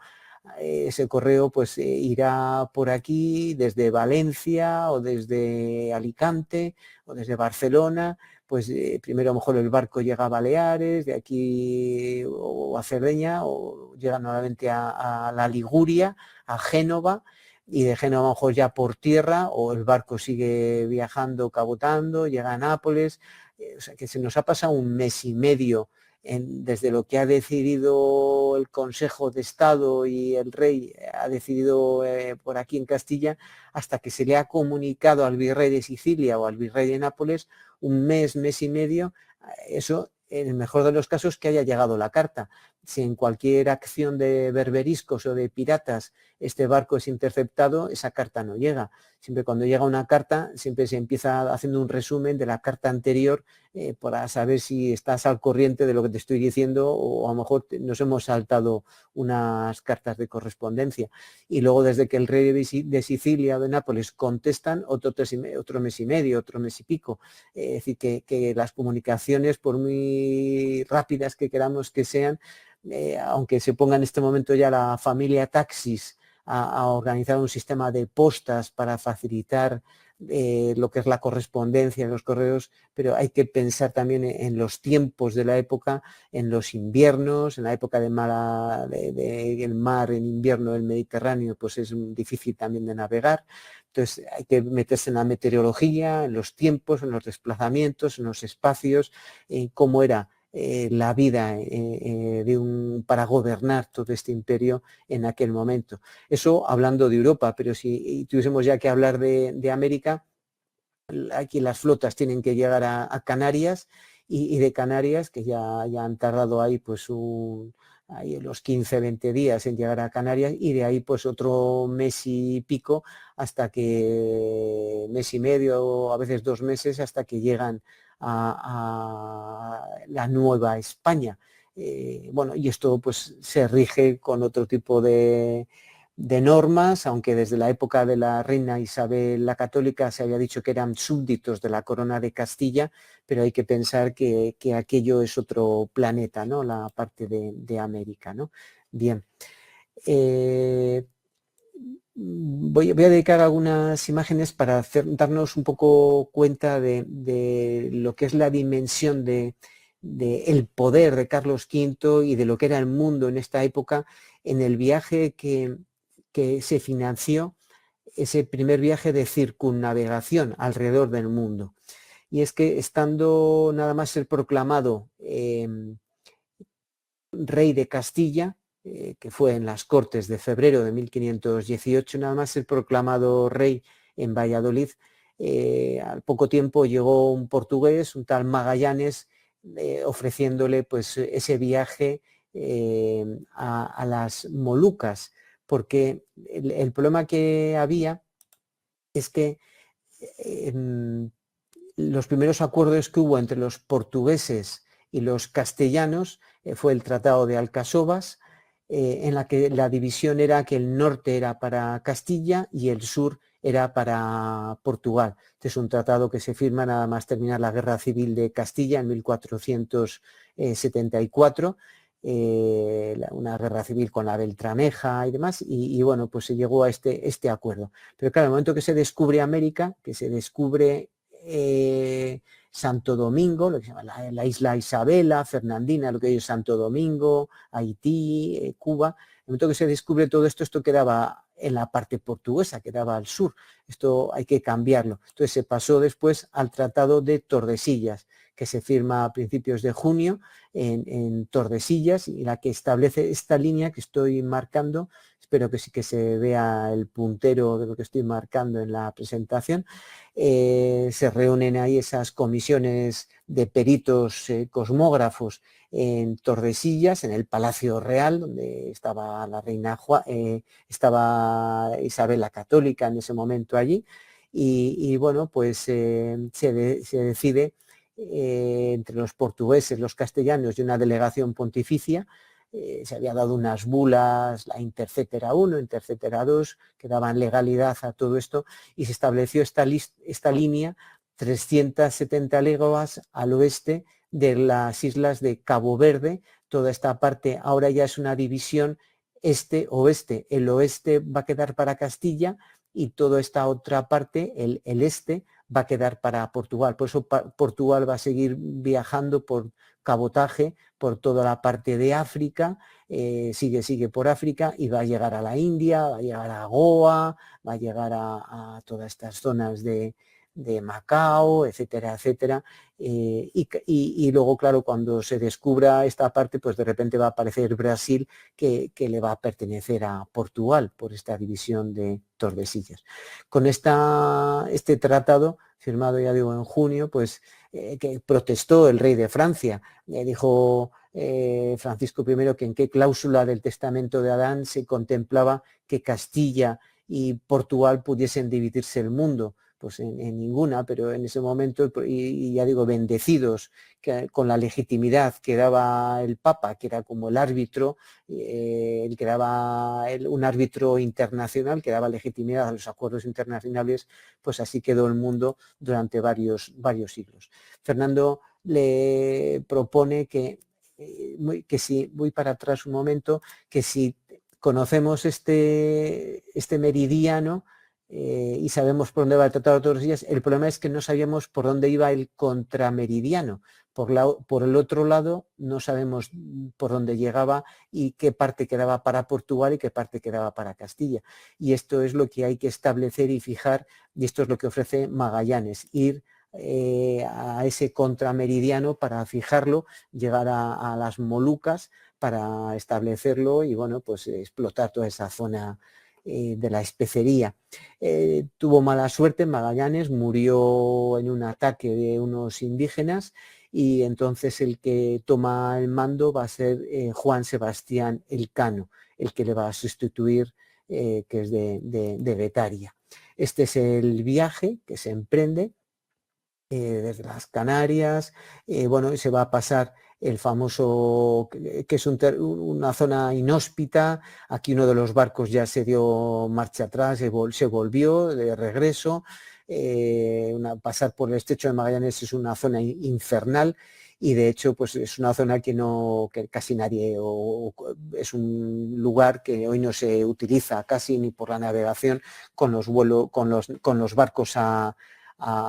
ese correo pues irá por aquí desde Valencia o desde Alicante o desde Barcelona. Pues primero a lo mejor el barco llega a Baleares, de aquí o a Cerdeña, o llega nuevamente a la Liguria, a Génova, y de Génova a lo mejor ya por tierra, o el barco sigue viajando, cabotando, llega a Nápoles. O sea que se nos ha pasado un mes y medio desde lo que ha decidido el Consejo de Estado y el rey ha decidido por aquí en Castilla, hasta que se le ha comunicado al virrey de Sicilia o al virrey de Nápoles, un mes y medio. Eso, en el mejor de los casos, que haya llegado la carta, si en cualquier acción de berberiscos o de piratas este barco es interceptado, esa carta no llega. Siempre cuando llega una carta, siempre se empieza haciendo un resumen de la carta anterior para saber si estás al corriente de lo que te estoy diciendo, o a lo mejor nos hemos saltado unas cartas de correspondencia. Y luego, desde que el rey de Sicilia o de Nápoles contestan, otro mes y medio, otro mes y pico. Es decir, que las comunicaciones, por muy rápidas que queramos que sean, aunque se ponga en este momento ya la familia Taxis a organizar un sistema de postas para facilitar lo que es la correspondencia en los correos, pero hay que pensar también en los tiempos de la época, en los inviernos, en la época el mar en invierno del Mediterráneo pues es difícil también de navegar. Entonces hay que meterse en la meteorología, en los tiempos, en los desplazamientos, en los espacios, en cómo era la vida para gobernar todo este imperio en aquel momento. Eso hablando de Europa, pero si tuviésemos ya que hablar de América, aquí las flotas tienen que llegar a Canarias, y de Canarias, que ya han tardado ahí pues ahí los 15-20 días en llegar a Canarias, y de ahí pues otro mes y pico, mes y medio o a veces 2 meses, hasta que llegan a la Nueva España. Bueno, y esto pues se rige con otro tipo de normas, aunque desde la época de la reina Isabel la Católica se había dicho que eran súbditos de la corona de Castilla, pero hay que pensar que aquello es otro planeta, ¿no? La parte de América, ¿no? Bien. Voy a dedicar algunas imágenes para darnos un poco cuenta de lo que es la dimensión de el poder de Carlos V y de lo que era el mundo en esta época, en el viaje que se financió, ese primer viaje de circunnavegación alrededor del mundo. Y es que, estando nada más ser proclamado rey de Castilla, que fue en las Cortes de febrero de 1518, nada más ser proclamado rey en Valladolid, al poco tiempo llegó un portugués, un tal Magallanes, ofreciéndole pues ese viaje a las Molucas, porque el problema que había es que los primeros acuerdos que hubo entre los portugueses y los castellanos fue el Tratado de Alcasovas, en la que la división era que el norte era para Castilla y el sur era para Portugal. Este es un tratado que se firma nada más terminar la Guerra Civil de Castilla en 1474, una guerra civil con la Beltraneja y demás, y bueno, pues se llegó a este acuerdo. Pero claro, el momento que se descubre América, que se descubre Santo Domingo, lo que se llama la isla Isabela, Fernandina, lo que es Santo Domingo, Haití, Cuba, el momento que se descubre todo esto, esto quedaba en la parte portuguesa, quedaba al sur. Esto hay que cambiarlo. Entonces se pasó después al Tratado de Tordesillas, que se firma a principios de junio en Tordesillas, y la que establece esta línea que estoy marcando. Espero que sí que se vea el puntero de lo que estoy marcando en la presentación. Se reúnen ahí esas comisiones de peritos cosmógrafos en Tordesillas, en el Palacio Real, donde estaba la reina estaba Isabel la Católica en ese momento allí, y bueno, pues se decide entre los portugueses, los castellanos y una delegación pontificia. Se había dado unas bulas, la Intercetera I, Intercetera II, que daban legalidad a todo esto, y se estableció esta línea 370 leguas al oeste de las islas de Cabo Verde. Toda esta parte ahora ya es una división este-oeste. El oeste va a quedar para Castilla, y toda esta otra parte, el este, va a quedar para Portugal. Por eso Portugal va a seguir viajando por cabotaje por toda la parte de África, sigue por África, y va a llegar a la India, va a llegar a Goa, va a llegar a todas estas zonas de Macao, etcétera, etcétera. Y luego, claro, cuando se descubra esta parte, pues de repente va a aparecer Brasil, que le va a pertenecer a Portugal por esta división de Tordesillas. Con este tratado firmado ya digo en junio, pues que protestó el rey de Francia. Dijo Francisco I que en qué cláusula del testamento de Adán se contemplaba que Castilla y Portugal pudiesen dividirse el mundo. Pues en ninguna, pero en ese momento, y ya digo, bendecidos con la legitimidad que daba el Papa, que era como el árbitro, que daba un árbitro internacional que daba legitimidad a los acuerdos internacionales, pues así quedó el mundo durante varios siglos. Fernando le propone que si, voy para atrás un momento, que si conocemos este meridiano, y sabemos por dónde va el tratado de todos los días, el problema es que no sabíamos por dónde iba el contrameridiano. Por el otro lado no sabemos por dónde llegaba y qué parte quedaba para Portugal y qué parte quedaba para Castilla. Y esto es lo que hay que establecer y fijar, y esto es lo que ofrece Magallanes, ir a ese contrameridiano para fijarlo, llegar a las Molucas para establecerlo y bueno, pues explotar toda esa zona de la especería. Tuvo mala suerte Magallanes, murió en un ataque de unos indígenas y entonces el que toma el mando va a ser Juan Sebastián Elcano, el que le va a sustituir, que es de Guetaria. Este es el viaje que se emprende desde las Canarias, bueno, se va a pasar el famoso, que es una zona inhóspita. Aquí uno de los barcos ya se dio marcha atrás, se volvió de regreso. Pasar por el estrecho de Magallanes es una zona infernal y de hecho pues es una zona que casi nadie, es un lugar que hoy no se utiliza casi ni por la navegación con los barcos a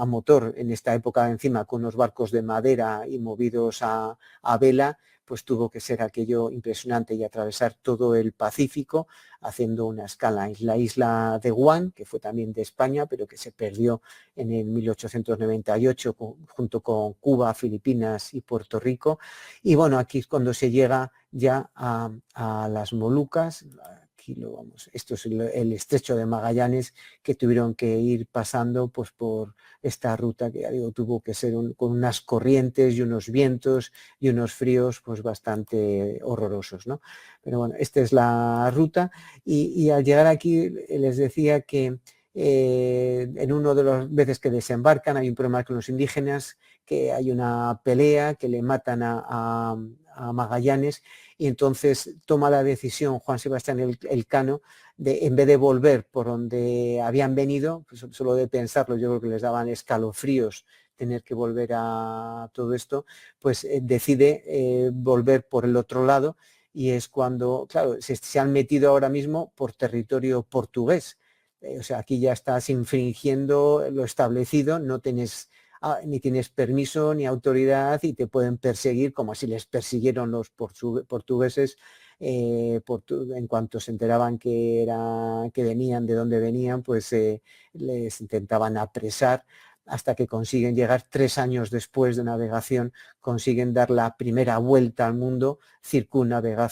motor. En esta época encima con unos barcos de madera y movidos a vela, pues tuvo que ser aquello impresionante y atravesar todo el Pacífico haciendo una escala en la isla de Guam, que fue también de España, pero que se perdió en el 1898 junto con Cuba, Filipinas y Puerto Rico. Y bueno, aquí es cuando se llega ya a las Molucas. Aquí esto es el estrecho de Magallanes, que tuvieron que ir pasando pues por esta ruta que ya digo, tuvo que ser con unas corrientes y unos vientos y unos fríos pues bastante horrorosos, ¿no? Pero bueno, esta es la ruta y al llegar aquí les decía que en uno de las veces que desembarcan hay un problema con los indígenas, que hay una pelea, que le matan a Magallanes y entonces toma la decisión Juan Sebastián Elcano de, en vez de volver por donde habían venido, pues solo de pensarlo yo creo que les daban escalofríos tener que volver a todo esto, pues decide volver por el otro lado y es cuando, claro, se han metido ahora mismo por territorio portugués. O sea, aquí ya estás infringiendo lo establecido, no tienes ni tienes permiso ni autoridad y te pueden perseguir como si les persiguieron los portugueses en cuanto se enteraban que venían, de dónde venían, pues les intentaban apresar hasta que consiguen llegar 3 años después de navegación, consiguen dar la primera vuelta al mundo, circunnavegar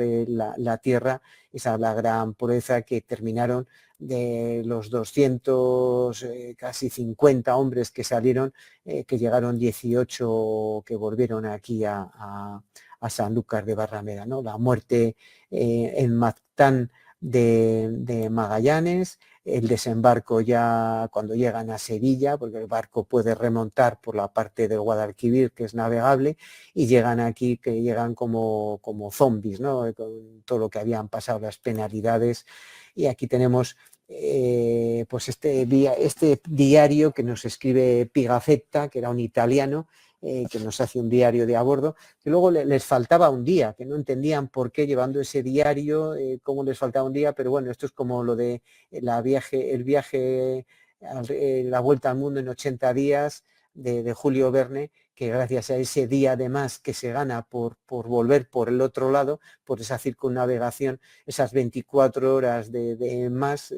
la Tierra, esa es la gran proeza que terminaron de los 200, casi 50 hombres que salieron, que llegaron 18 que volvieron aquí a Sanlúcar de Barrameda, ¿no? La muerte en Mactán de Magallanes, el desembarco ya cuando llegan a Sevilla, porque el barco puede remontar por la parte del Guadalquivir, que es navegable, y llegan aquí, que llegan como zombies, ¿no? Con todo lo que habían pasado, las penalidades, y aquí tenemos pues este diario que nos escribe Pigafetta, que era un italiano, que nos hace un diario de a bordo, que luego les faltaba un día, que no entendían por qué llevando ese diario, cómo les faltaba un día, pero bueno, esto es como lo de el viaje, la vuelta al mundo en 80 días de Julio Verne, que gracias a ese día de más que se gana por volver por el otro lado, por esa circunnavegación, esas 24 horas de más,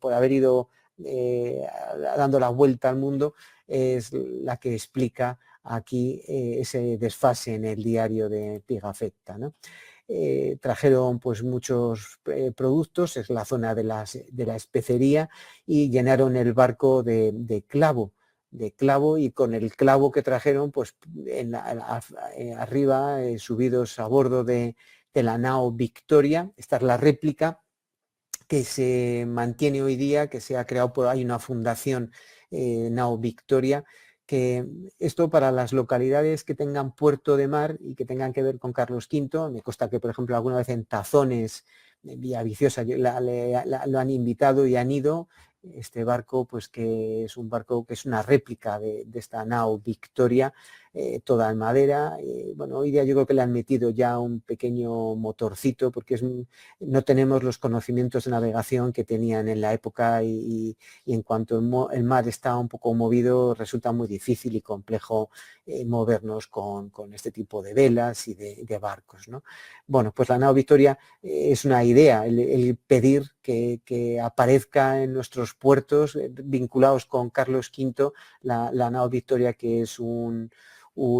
por haber ido dando la vuelta al mundo, es la que explica aquí ese desfase en el diario de Pigafetta, ¿no? trajeron pues muchos productos, es la zona de la especería, y llenaron el barco de clavo, y con el clavo que trajeron, pues arriba, subidos a bordo de la nao Victoria. Esta es la réplica que se mantiene hoy día, que se ha creado hay una fundación, Nao Victoria, que esto para las localidades que tengan puerto de mar y que tengan que ver con Carlos V, me consta que por ejemplo alguna vez en Tazones, en Villaviciosa, lo han invitado y han ido. Este barco, pues que es un barco que es una réplica de esta nao Victoria, toda en madera. Bueno, hoy día yo creo que le han metido ya un pequeño motorcito, porque no tenemos los conocimientos de navegación que tenían en la época, y en cuanto el mar está un poco movido, resulta muy difícil y complejo movernos con este tipo de velas y de barcos, ¿no? Bueno, pues la nao Victoria es una idea, el pedir que aparezca en nuestros puertos vinculados con Carlos V, la nao Victoria, que es un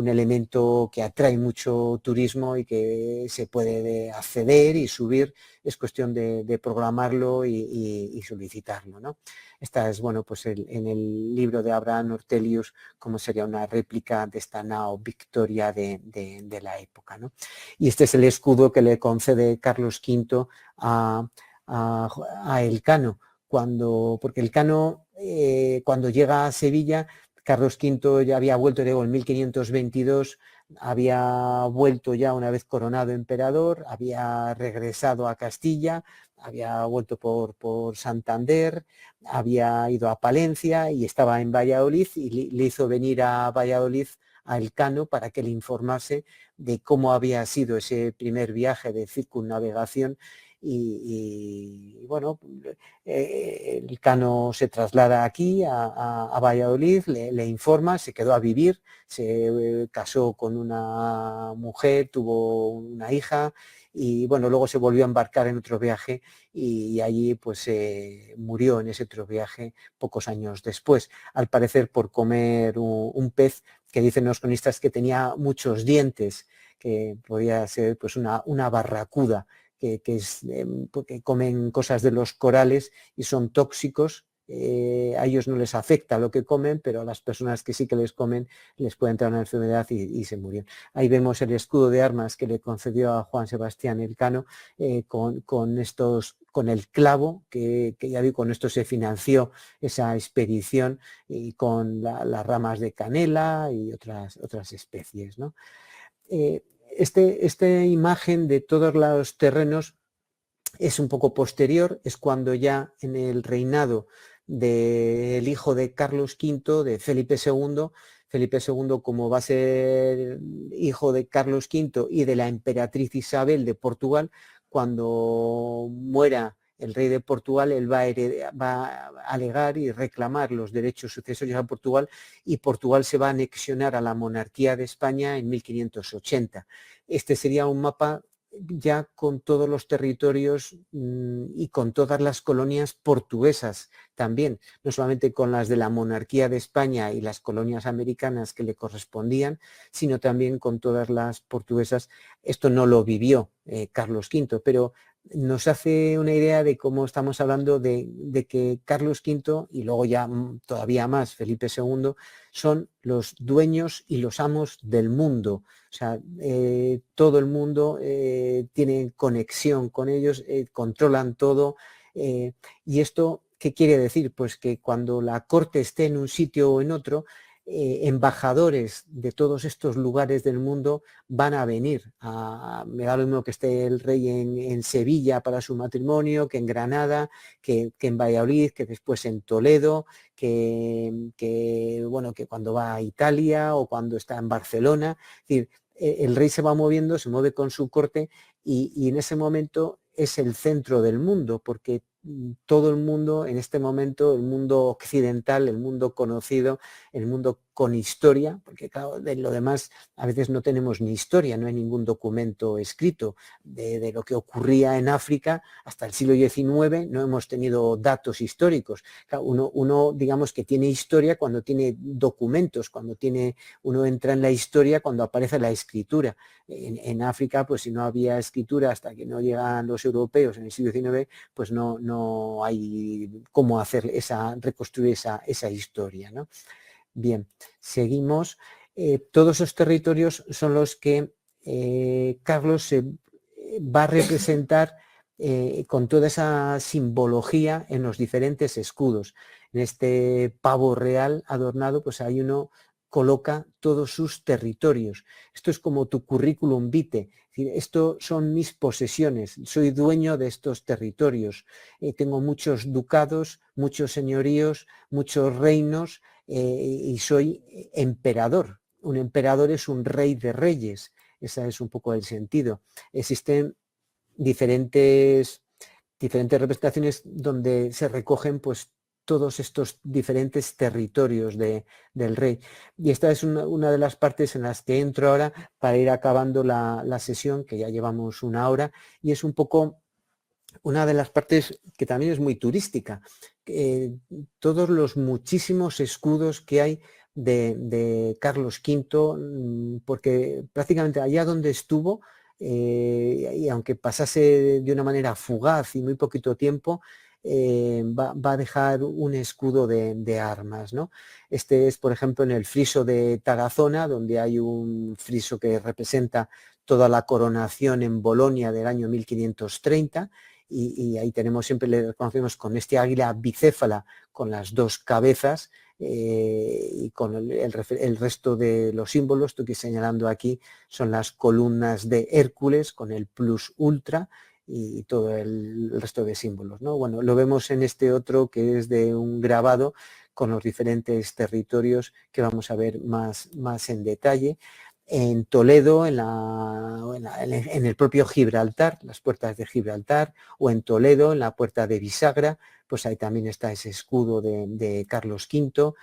elemento que atrae mucho turismo y que se puede acceder y subir. Es cuestión de programarlo y solicitarlo, ¿no? Esta es, bueno, pues en el libro de Abraham Ortelius, como sería una réplica de esta nao Victoria de la época, ¿no? Y este es el escudo que le concede Carlos V a Elcano, porque Elcano, cuando llega a Sevilla, Carlos V ya había vuelto, digo, en 1522, había vuelto ya una vez coronado emperador, había regresado a Castilla, había vuelto por Santander, había ido a Palencia y estaba en Valladolid, y le hizo venir a Valladolid a Elcano para que le informase de cómo había sido ese primer viaje de circunnavegación. Y bueno, Elcano se traslada aquí a Valladolid, le informa, se quedó a vivir, se casó con una mujer, tuvo una hija, y bueno, luego se volvió a embarcar en otro viaje, y allí pues murió en ese otro viaje pocos años después, al parecer por comer un pez que dicen los cronistas que tenía muchos dientes, que podía ser pues una barracuda, porque comen cosas de los corales y son tóxicos. A ellos no les afecta lo que comen, pero a las personas que sí que les comen les puede entrar una enfermedad y se murieron. Ahí vemos el escudo de armas que le concedió a Juan Sebastián Elcano, con el clavo, que ya vi, con esto se financió esa expedición, y con las ramas de canela y otras especies, ¿no? Esta imagen de todos los terrenos es un poco posterior, es cuando ya en el reinado del hijo de Carlos V, de Felipe II, como va a ser hijo de Carlos V y de la emperatriz Isabel de Portugal, cuando muera el rey de Portugal, él va a alegar y reclamar los derechos sucesorios a Portugal, y Portugal se va a anexionar a la monarquía de España en 1580. Este sería un mapa ya con todos los territorios y con todas las colonias portuguesas también, no solamente con las de la monarquía de España y las colonias americanas que le correspondían, sino también con todas las portuguesas. Esto no lo vivió Carlos V, pero nos hace una idea de cómo estamos hablando de que Carlos V, y luego ya todavía más Felipe II, son los dueños y los amos del mundo. O sea, todo el mundo tiene conexión con ellos, controlan todo. ¿Y esto qué quiere decir? Pues que cuando la corte esté en un sitio o en otro, embajadores de todos estos lugares del mundo van a venir. Me da lo mismo que esté el rey en Sevilla para su matrimonio, que en Granada, que en Valladolid, que después en Toledo, bueno, que cuando va a Italia o cuando está en Barcelona. Es decir, el rey se va moviendo, se mueve con su corte, y en ese momento es el centro del mundo, porque todo el mundo en este momento, el mundo occidental, el mundo conocido, el mundo con historia, porque claro, de lo demás a veces no tenemos ni historia, no hay ningún documento escrito de lo que ocurría en África hasta el siglo XIX, no hemos tenido datos históricos. Claro, uno, digamos que tiene historia cuando tiene documentos, uno entra en la historia cuando aparece la escritura. En África, pues si no había escritura hasta que no llegan los europeos en el siglo XIX, pues no hay cómo reconstruir esa historia, ¿no? Bien, seguimos. Todos esos territorios son los que Carlos se va a representar con toda esa simbología en los diferentes escudos. En este pavo real adornado, pues ahí uno coloca todos sus territorios. Esto es como tu currículum vitae. Esto son mis posesiones, soy dueño de estos territorios. Tengo muchos ducados, muchos señoríos, muchos reinos, y soy emperador. Un emperador es un rey de reyes. Ese es un poco el sentido. Existen diferentes representaciones donde se recogen pues todos estos diferentes territorios del rey. Y esta es una de las partes en las que entro ahora para ir acabando la sesión, que ya llevamos una hora, y es un poco una de las partes que también es muy turística. Todos los muchísimos escudos que hay de Carlos V, porque prácticamente allá donde estuvo, y aunque pasase de una manera fugaz y muy poquito tiempo, va a dejar un escudo de armas, ¿no? Este es, por ejemplo, en el friso de Tarazona, donde hay un friso que representa toda la coronación en Bolonia del año 1530, y ahí tenemos, siempre le conocemos con este águila bicéfala con las dos cabezas, y con el resto de los símbolos. Estoy señalando aquí son las columnas de Hércules con el plus ultra y todo el resto de símbolos, ¿no? Bueno, lo vemos en este otro que es de un grabado con los diferentes territorios que vamos a ver más en detalle. En Toledo, en el propio Gibraltar, las puertas de Gibraltar, o en Toledo, en la puerta de Bisagra, pues ahí también está ese escudo de Carlos V.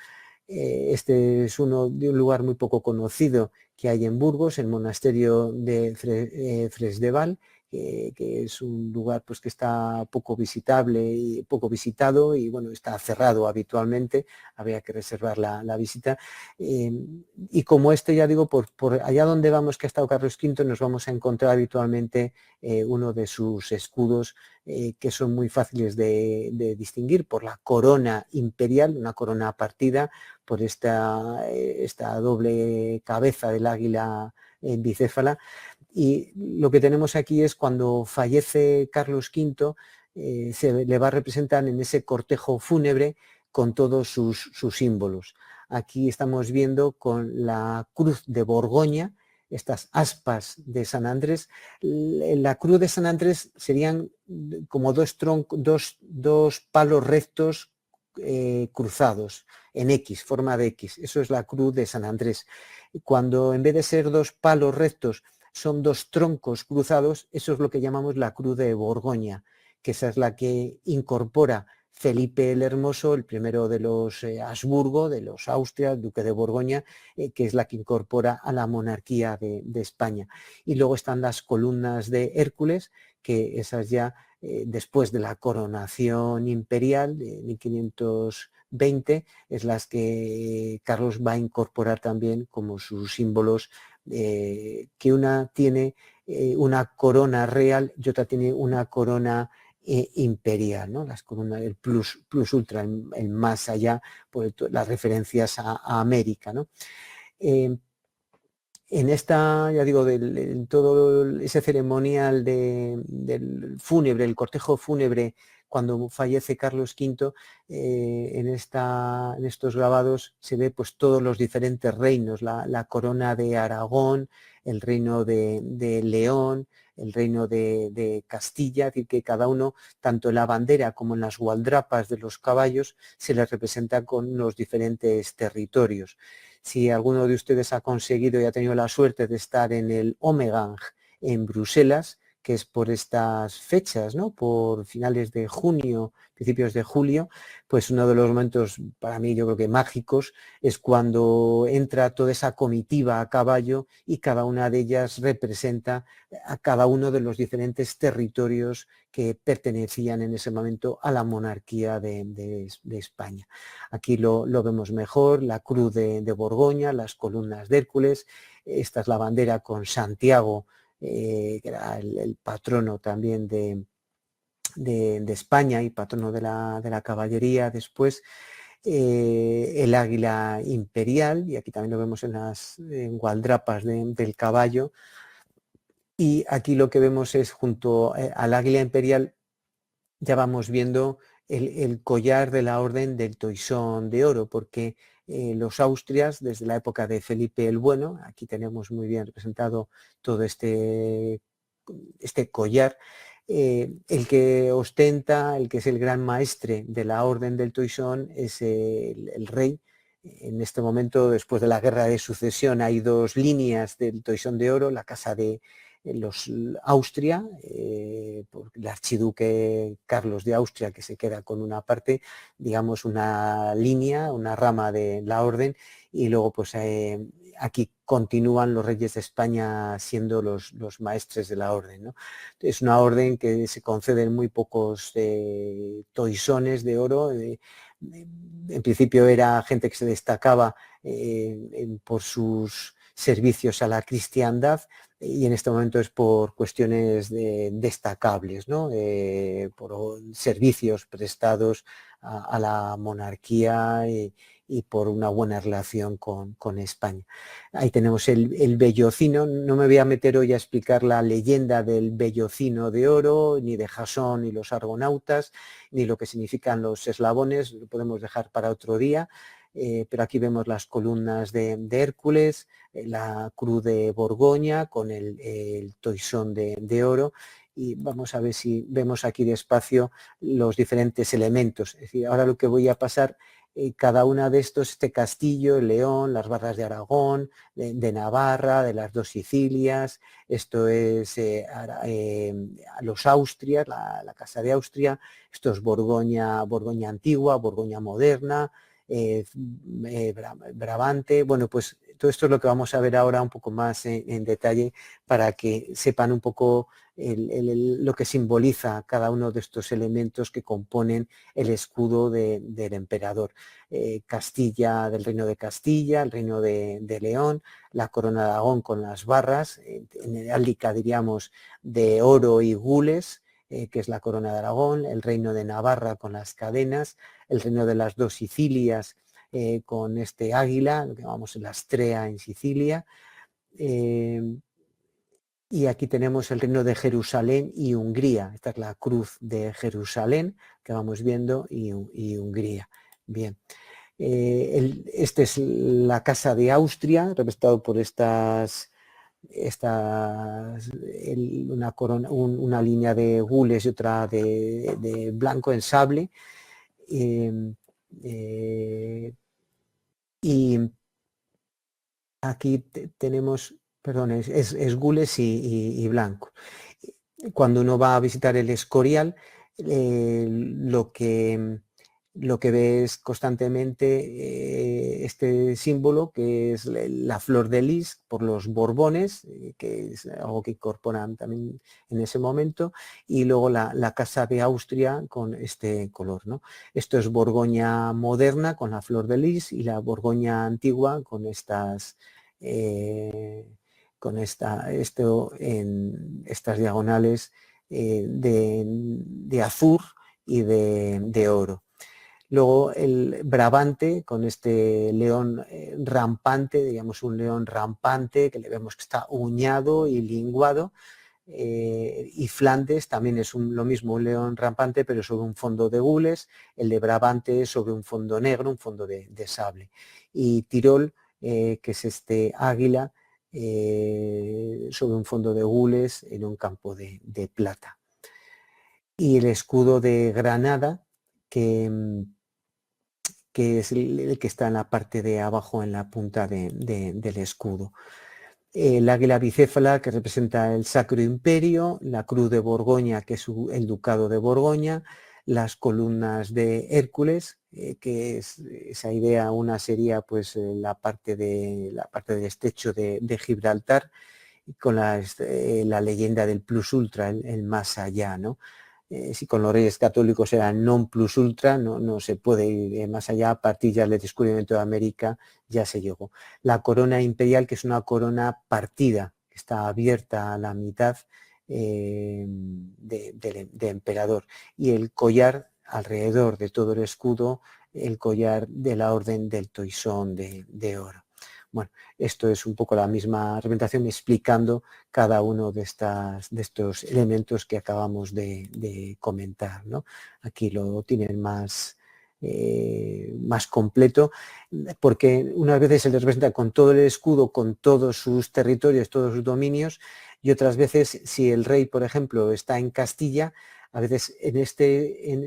Este es uno de un lugar muy poco conocido que hay en Burgos, el monasterio de Fresdeval, que es un lugar pues que está poco visitable y poco visitado, y bueno, está cerrado habitualmente, habría que reservar la visita. Y como este, ya digo, por allá donde vamos, que ha estado Carlos V, nos vamos a encontrar habitualmente uno de sus escudos, que son muy fáciles de distinguir por la corona imperial, una corona partida, por esta doble cabeza del águila bicéfala. Y lo que tenemos aquí es cuando fallece Carlos V, se le va a representar en ese cortejo fúnebre con todos sus símbolos. Aquí estamos viendo con la cruz de Borgoña, estas aspas de San Andrés. La cruz de San Andrés serían como dos palos rectos cruzados en X, forma de X. Eso es la cruz de San Andrés. Cuando en vez de ser dos palos rectos son dos troncos cruzados, eso es lo que llamamos la cruz de Borgoña, que esa es la que incorpora Felipe el Hermoso, el primero de los Habsburgo, de los Austria, el duque de Borgoña, que es la que incorpora a la monarquía de España. Y luego están las columnas de Hércules, que esas ya después de la coronación imperial de 1520, es las que Carlos va a incorporar también como sus símbolos, que una tiene una corona real y otra tiene una corona imperial, ¿no? Las coronas, el plus ultra, el más allá, por las referencias a América, ¿no? En esta, ya digo, en todo ese ceremonial del fúnebre, el cortejo fúnebre, cuando fallece Carlos V, en estos grabados se ve pues todos los diferentes reinos, la corona de Aragón, el reino de León, el reino de Castilla, es decir, que cada uno, tanto en la bandera como en las gualdrapas de los caballos, se les representa con los diferentes territorios. Si alguno de ustedes ha conseguido y ha tenido la suerte de estar en el Omegang en Bruselas, que es por estas fechas, ¿no? Por finales de junio, principios de julio, pues uno de los momentos para mí yo creo que mágicos es cuando entra toda esa comitiva a caballo y cada una de ellas representa a cada uno de los diferentes territorios que pertenecían en ese momento a la monarquía de España. Aquí lo vemos mejor, la cruz de Borgoña, las columnas de Hércules, esta es la bandera con Santiago, que era el patrono también de España y patrono de la caballería después, el águila imperial, y aquí también lo vemos en las gualdrapas del caballo, y aquí lo que vemos es junto al águila imperial, ya vamos viendo el collar de la Orden del Toisón de Oro, porque los Austrias, desde la época de Felipe el Bueno, aquí tenemos muy bien representado todo este collar, el que ostenta, el que es el gran maestre de la Orden del Toisón es el rey. En este momento, después de la guerra de sucesión, hay dos líneas del Toisón de Oro, la casa de los Austria, el archiduque Carlos de Austria, que se queda con una parte, digamos, una línea, una rama de la orden, y luego pues aquí continúan los reyes de España siendo los maestres de la orden, ¿no? Es una orden que se conceden muy pocos toisones de oro. En principio era gente que se destacaba por sus servicios a la cristiandad, y en este momento es por cuestiones destacables, ¿no? Por servicios prestados a la monarquía y por una buena relación con España. Ahí tenemos el bellocino. No me voy a meter hoy a explicar la leyenda del bellocino de oro, ni de Jasón y los argonautas, ni lo que significan los eslabones, lo podemos dejar para otro día. Pero aquí vemos las columnas de Hércules, la cruz de Borgoña con el toisón de oro, y vamos a ver si vemos aquí despacio los diferentes elementos. Es decir, ahora lo que voy a pasar, cada una de estos, este castillo, el león, las barras de Aragón, de Navarra, de las dos Sicilias, esto es a los Austrias, la Casa de Austria, esto es Borgoña antigua, Borgoña moderna, Brabante. Bueno, pues todo esto es lo que vamos a ver ahora un poco más en detalle, para que sepan un poco lo que simboliza cada uno de estos elementos que componen el escudo del emperador. Castilla, del reino de Castilla, el reino de León, la corona de Aragón con las barras, en herálica diríamos de oro y gules, que es la corona de Aragón, el reino de Navarra con las cadenas, el reino de las dos Sicilias con este águila, lo que llamamos la Astrea en Sicilia, y aquí tenemos el reino de Jerusalén y Hungría. Esta es la cruz de Jerusalén que vamos viendo, y Hungría. Bien. Este es la Casa de Austria, representado por una línea de gules y otra de blanco en sable. Y aquí tenemos, perdón, es gules y blanco. Cuando uno va a visitar el Escorial, lo que ve es constantemente este símbolo, que es la flor de lis por los Borbones, que es algo que incorporan también en ese momento, y luego la Casa de Austria con este color, ¿no? Esto es Borgoña moderna con la flor de lis, y la Borgoña antigua con estas esto en estas diagonales de azur y de oro. Luego el Brabante con este león rampante, digamos un león rampante que le vemos que está uñado y linguado, y Flandes también es lo mismo, un león rampante pero sobre un fondo de gules, el de Brabante sobre un fondo negro, un fondo de sable, y Tirol, que es este águila sobre un fondo de gules en un campo de plata. Y el escudo de Granada, que es el que está en la parte de abajo, en la punta del escudo. el águila bicéfala, que representa el Sacro Imperio, la cruz de Borgoña, que es el Ducado de Borgoña, las columnas de Hércules, que es esa idea. Una sería pues la parte del estrecho de Gibraltar, con la leyenda del plus ultra, el más allá, ¿no? Si con los reyes católicos era non plus ultra, no se puede ir más allá. A partir ya del descubrimiento de América ya se llegó. La corona imperial, que es una corona partida, que está abierta a la mitad, de emperador, y el collar alrededor de todo el escudo, el collar de la Orden del Toisón de oro. Bueno, esto es un poco la misma representación explicando cada uno de estos elementos que acabamos de comentar, ¿no? Aquí lo tienen más completo, porque unas veces se les representa con todo el escudo, con todos sus territorios, todos sus dominios, y otras veces, si el rey, por ejemplo, está en Castilla, a veces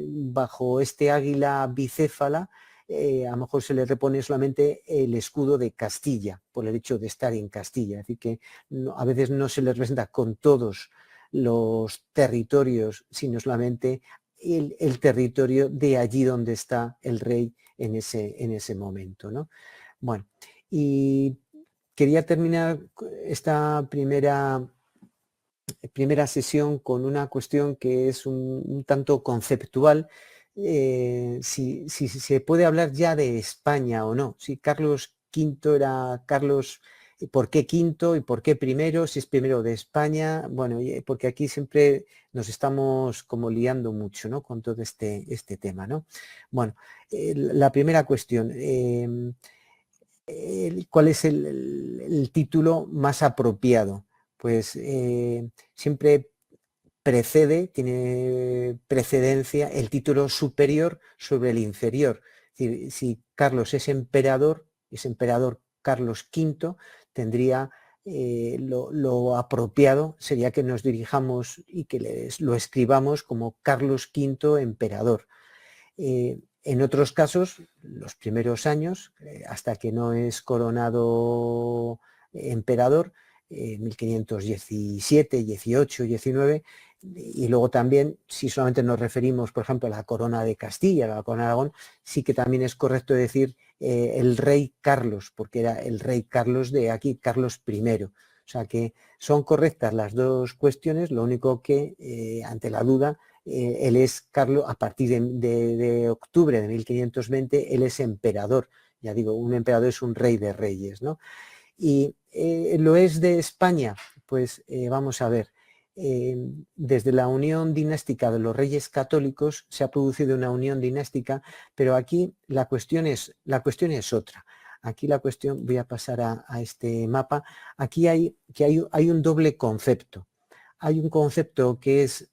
bajo este águila bicéfala, a lo mejor se le repone solamente el escudo de Castilla, por el hecho de estar en Castilla. Así que a veces no se le representa con todos los territorios, sino solamente el territorio de allí donde está el rey en ese momento, ¿no? Bueno, y quería terminar esta primera sesión con una cuestión que es un tanto conceptual. Si se puede hablar ya de España o no. Si Carlos V era Carlos, ¿por qué quinto y por qué primero? Si es primero de España, bueno, porque aquí siempre nos estamos como liando mucho, ¿no? Con todo este tema, ¿no? Bueno, la primera cuestión, ¿cuál es el título más apropiado? Pues siempre tiene precedencia el título superior sobre el inferior. Es decir, si Carlos es emperador Carlos V, tendría lo apropiado sería que nos dirijamos y que lo escribamos como Carlos V emperador. En otros casos, los primeros años, hasta que no es coronado emperador, 1517, 18, 19, y luego también, si solamente nos referimos, por ejemplo, a la corona de Castilla, a la corona de Aragón, sí que también es correcto decir el rey Carlos, porque era el rey Carlos de aquí, Carlos I. O sea que son correctas las dos cuestiones, lo único que, ante la duda, él es Carlos, a partir de octubre de 1520, él es emperador. Ya digo, un emperador es un rey de reyes, ¿no? Y lo es de España, pues vamos a ver, desde la unión dinástica de los reyes católicos se ha producido una unión dinástica, pero aquí la cuestión es otra. Aquí la cuestión, voy a pasar a este mapa, aquí hay un doble concepto. Hay un concepto que es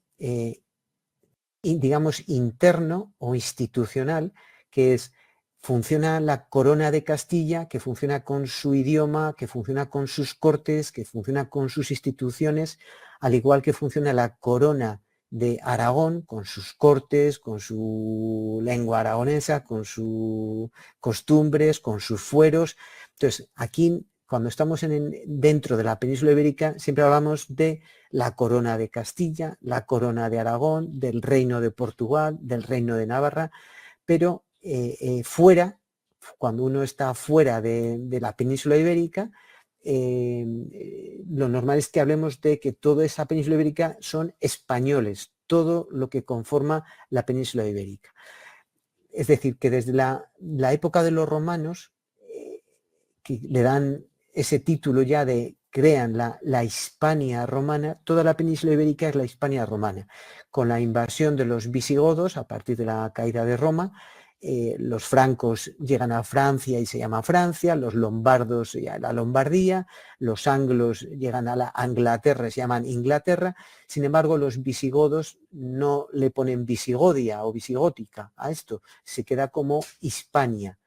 digamos, interno o institucional, que es, funciona la corona de Castilla, que funciona con su idioma, que funciona con sus cortes, que funciona con sus instituciones, al igual que funciona la corona de Aragón, con sus cortes, con su lengua aragonesa, con sus costumbres, con sus fueros. Entonces, aquí, cuando estamos dentro de la península ibérica, siempre hablamos de la corona de Castilla, la corona de Aragón, del reino de Portugal, del reino de Navarra, pero fuera, cuando uno está fuera de la península ibérica, lo normal es que hablemos de que toda esa península ibérica son españoles, todo lo que conforma la península ibérica. Es decir, que desde la época de los romanos, que le dan ese título ya de crean la Hispania romana, toda la península ibérica es la Hispania romana. Con la invasión de los visigodos, a partir de la caída de Roma, los francos llegan a Francia y se llama Francia, los lombardos a la Lombardía, los anglos llegan a la Anglaterra y se llaman Inglaterra. Sin embargo, los visigodos no le ponen Visigodia o Visigótica a esto, se queda como Hispania,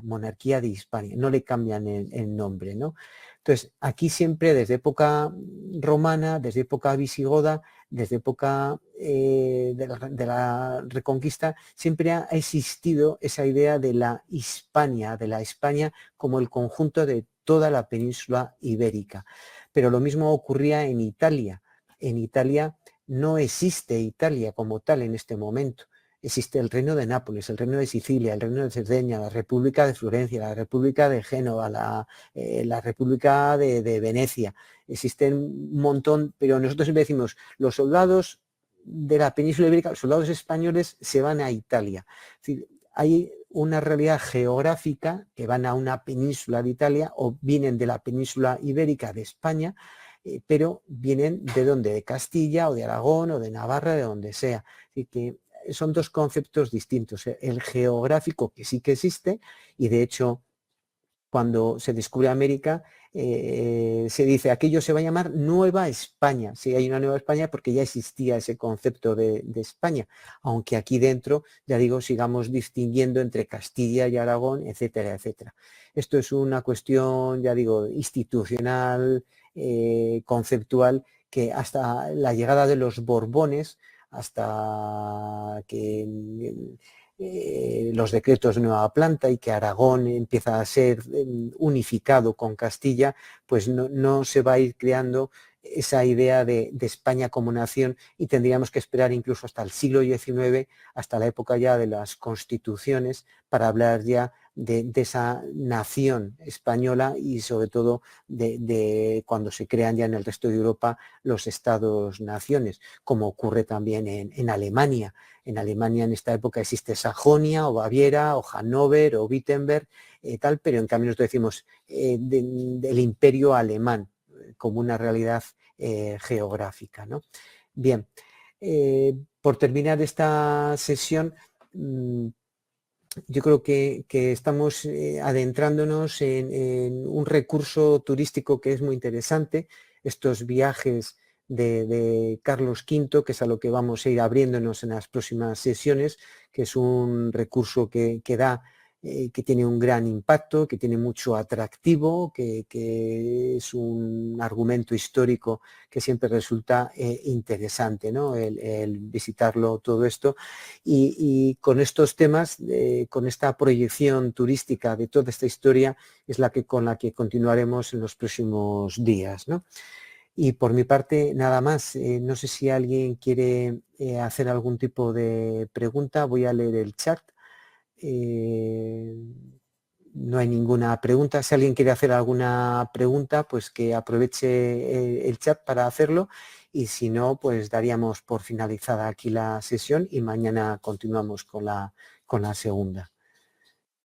monarquía de Hispania, no le cambian el nombre, ¿no? Entonces, aquí siempre desde época romana, desde época visigoda, desde época de la Reconquista, siempre ha existido esa idea de la Hispania, de la España como el conjunto de toda la península ibérica. Pero lo mismo ocurría en Italia. En Italia no existe Italia como tal en este momento. Existe el Reino de Nápoles, el Reino de Sicilia, el Reino de Cerdeña, la República de Florencia, la República de Génova, la República de Venecia. Existen un montón, pero nosotros siempre decimos, los soldados de la península ibérica, los soldados españoles se van a Italia. Es decir, hay una realidad geográfica que van a una península de Italia o vienen de la península ibérica de España, pero vienen de donde, de Castilla o de Aragón o de Navarra, de donde sea. Así que son dos conceptos distintos. El geográfico, que sí que existe, y de hecho cuando se descubre América, se dice aquello se va a llamar Nueva España. Sí, hay una Nueva España porque ya existía ese concepto de España, aunque aquí dentro, ya digo, sigamos distinguiendo entre Castilla y Aragón, etcétera, etcétera. Esto es una cuestión, ya digo, institucional, conceptual, que hasta la llegada de los Borbones, hasta que los decretos de nueva planta y que Aragón empieza a ser unificado con Castilla, pues no se va a ir creando esa idea de España como nación, y tendríamos que esperar incluso hasta el siglo XIX, hasta la época ya de las constituciones, para hablar ya de esa nación española, y sobre todo de cuando se crean ya en el resto de Europa los estados-naciones, como ocurre también en Alemania. En Alemania en esta época existe Sajonia o Baviera o Hannover o Wittenberg, tal, pero en cambio nosotros decimos del imperio alemán como una realidad geográfica, ¿no? Bien, por terminar esta sesión, yo creo que estamos adentrándonos en un recurso turístico que es muy interesante, estos viajes de Carlos V, que es a lo que vamos a ir abriéndonos en las próximas sesiones, que es un recurso que que tiene un gran impacto, que tiene mucho atractivo, que es un argumento histórico que siempre resulta interesante, ¿no? El visitarlo todo esto. Y con estos temas, con esta proyección turística de toda esta historia, es con la que continuaremos en los próximos días, ¿no? Y por mi parte, nada más. No sé si alguien quiere hacer algún tipo de pregunta. Voy a leer el chat. No hay ninguna pregunta. Si alguien quiere hacer alguna pregunta, pues que aproveche el chat para hacerlo, y si no, pues daríamos por finalizada aquí la sesión y mañana continuamos con la segunda.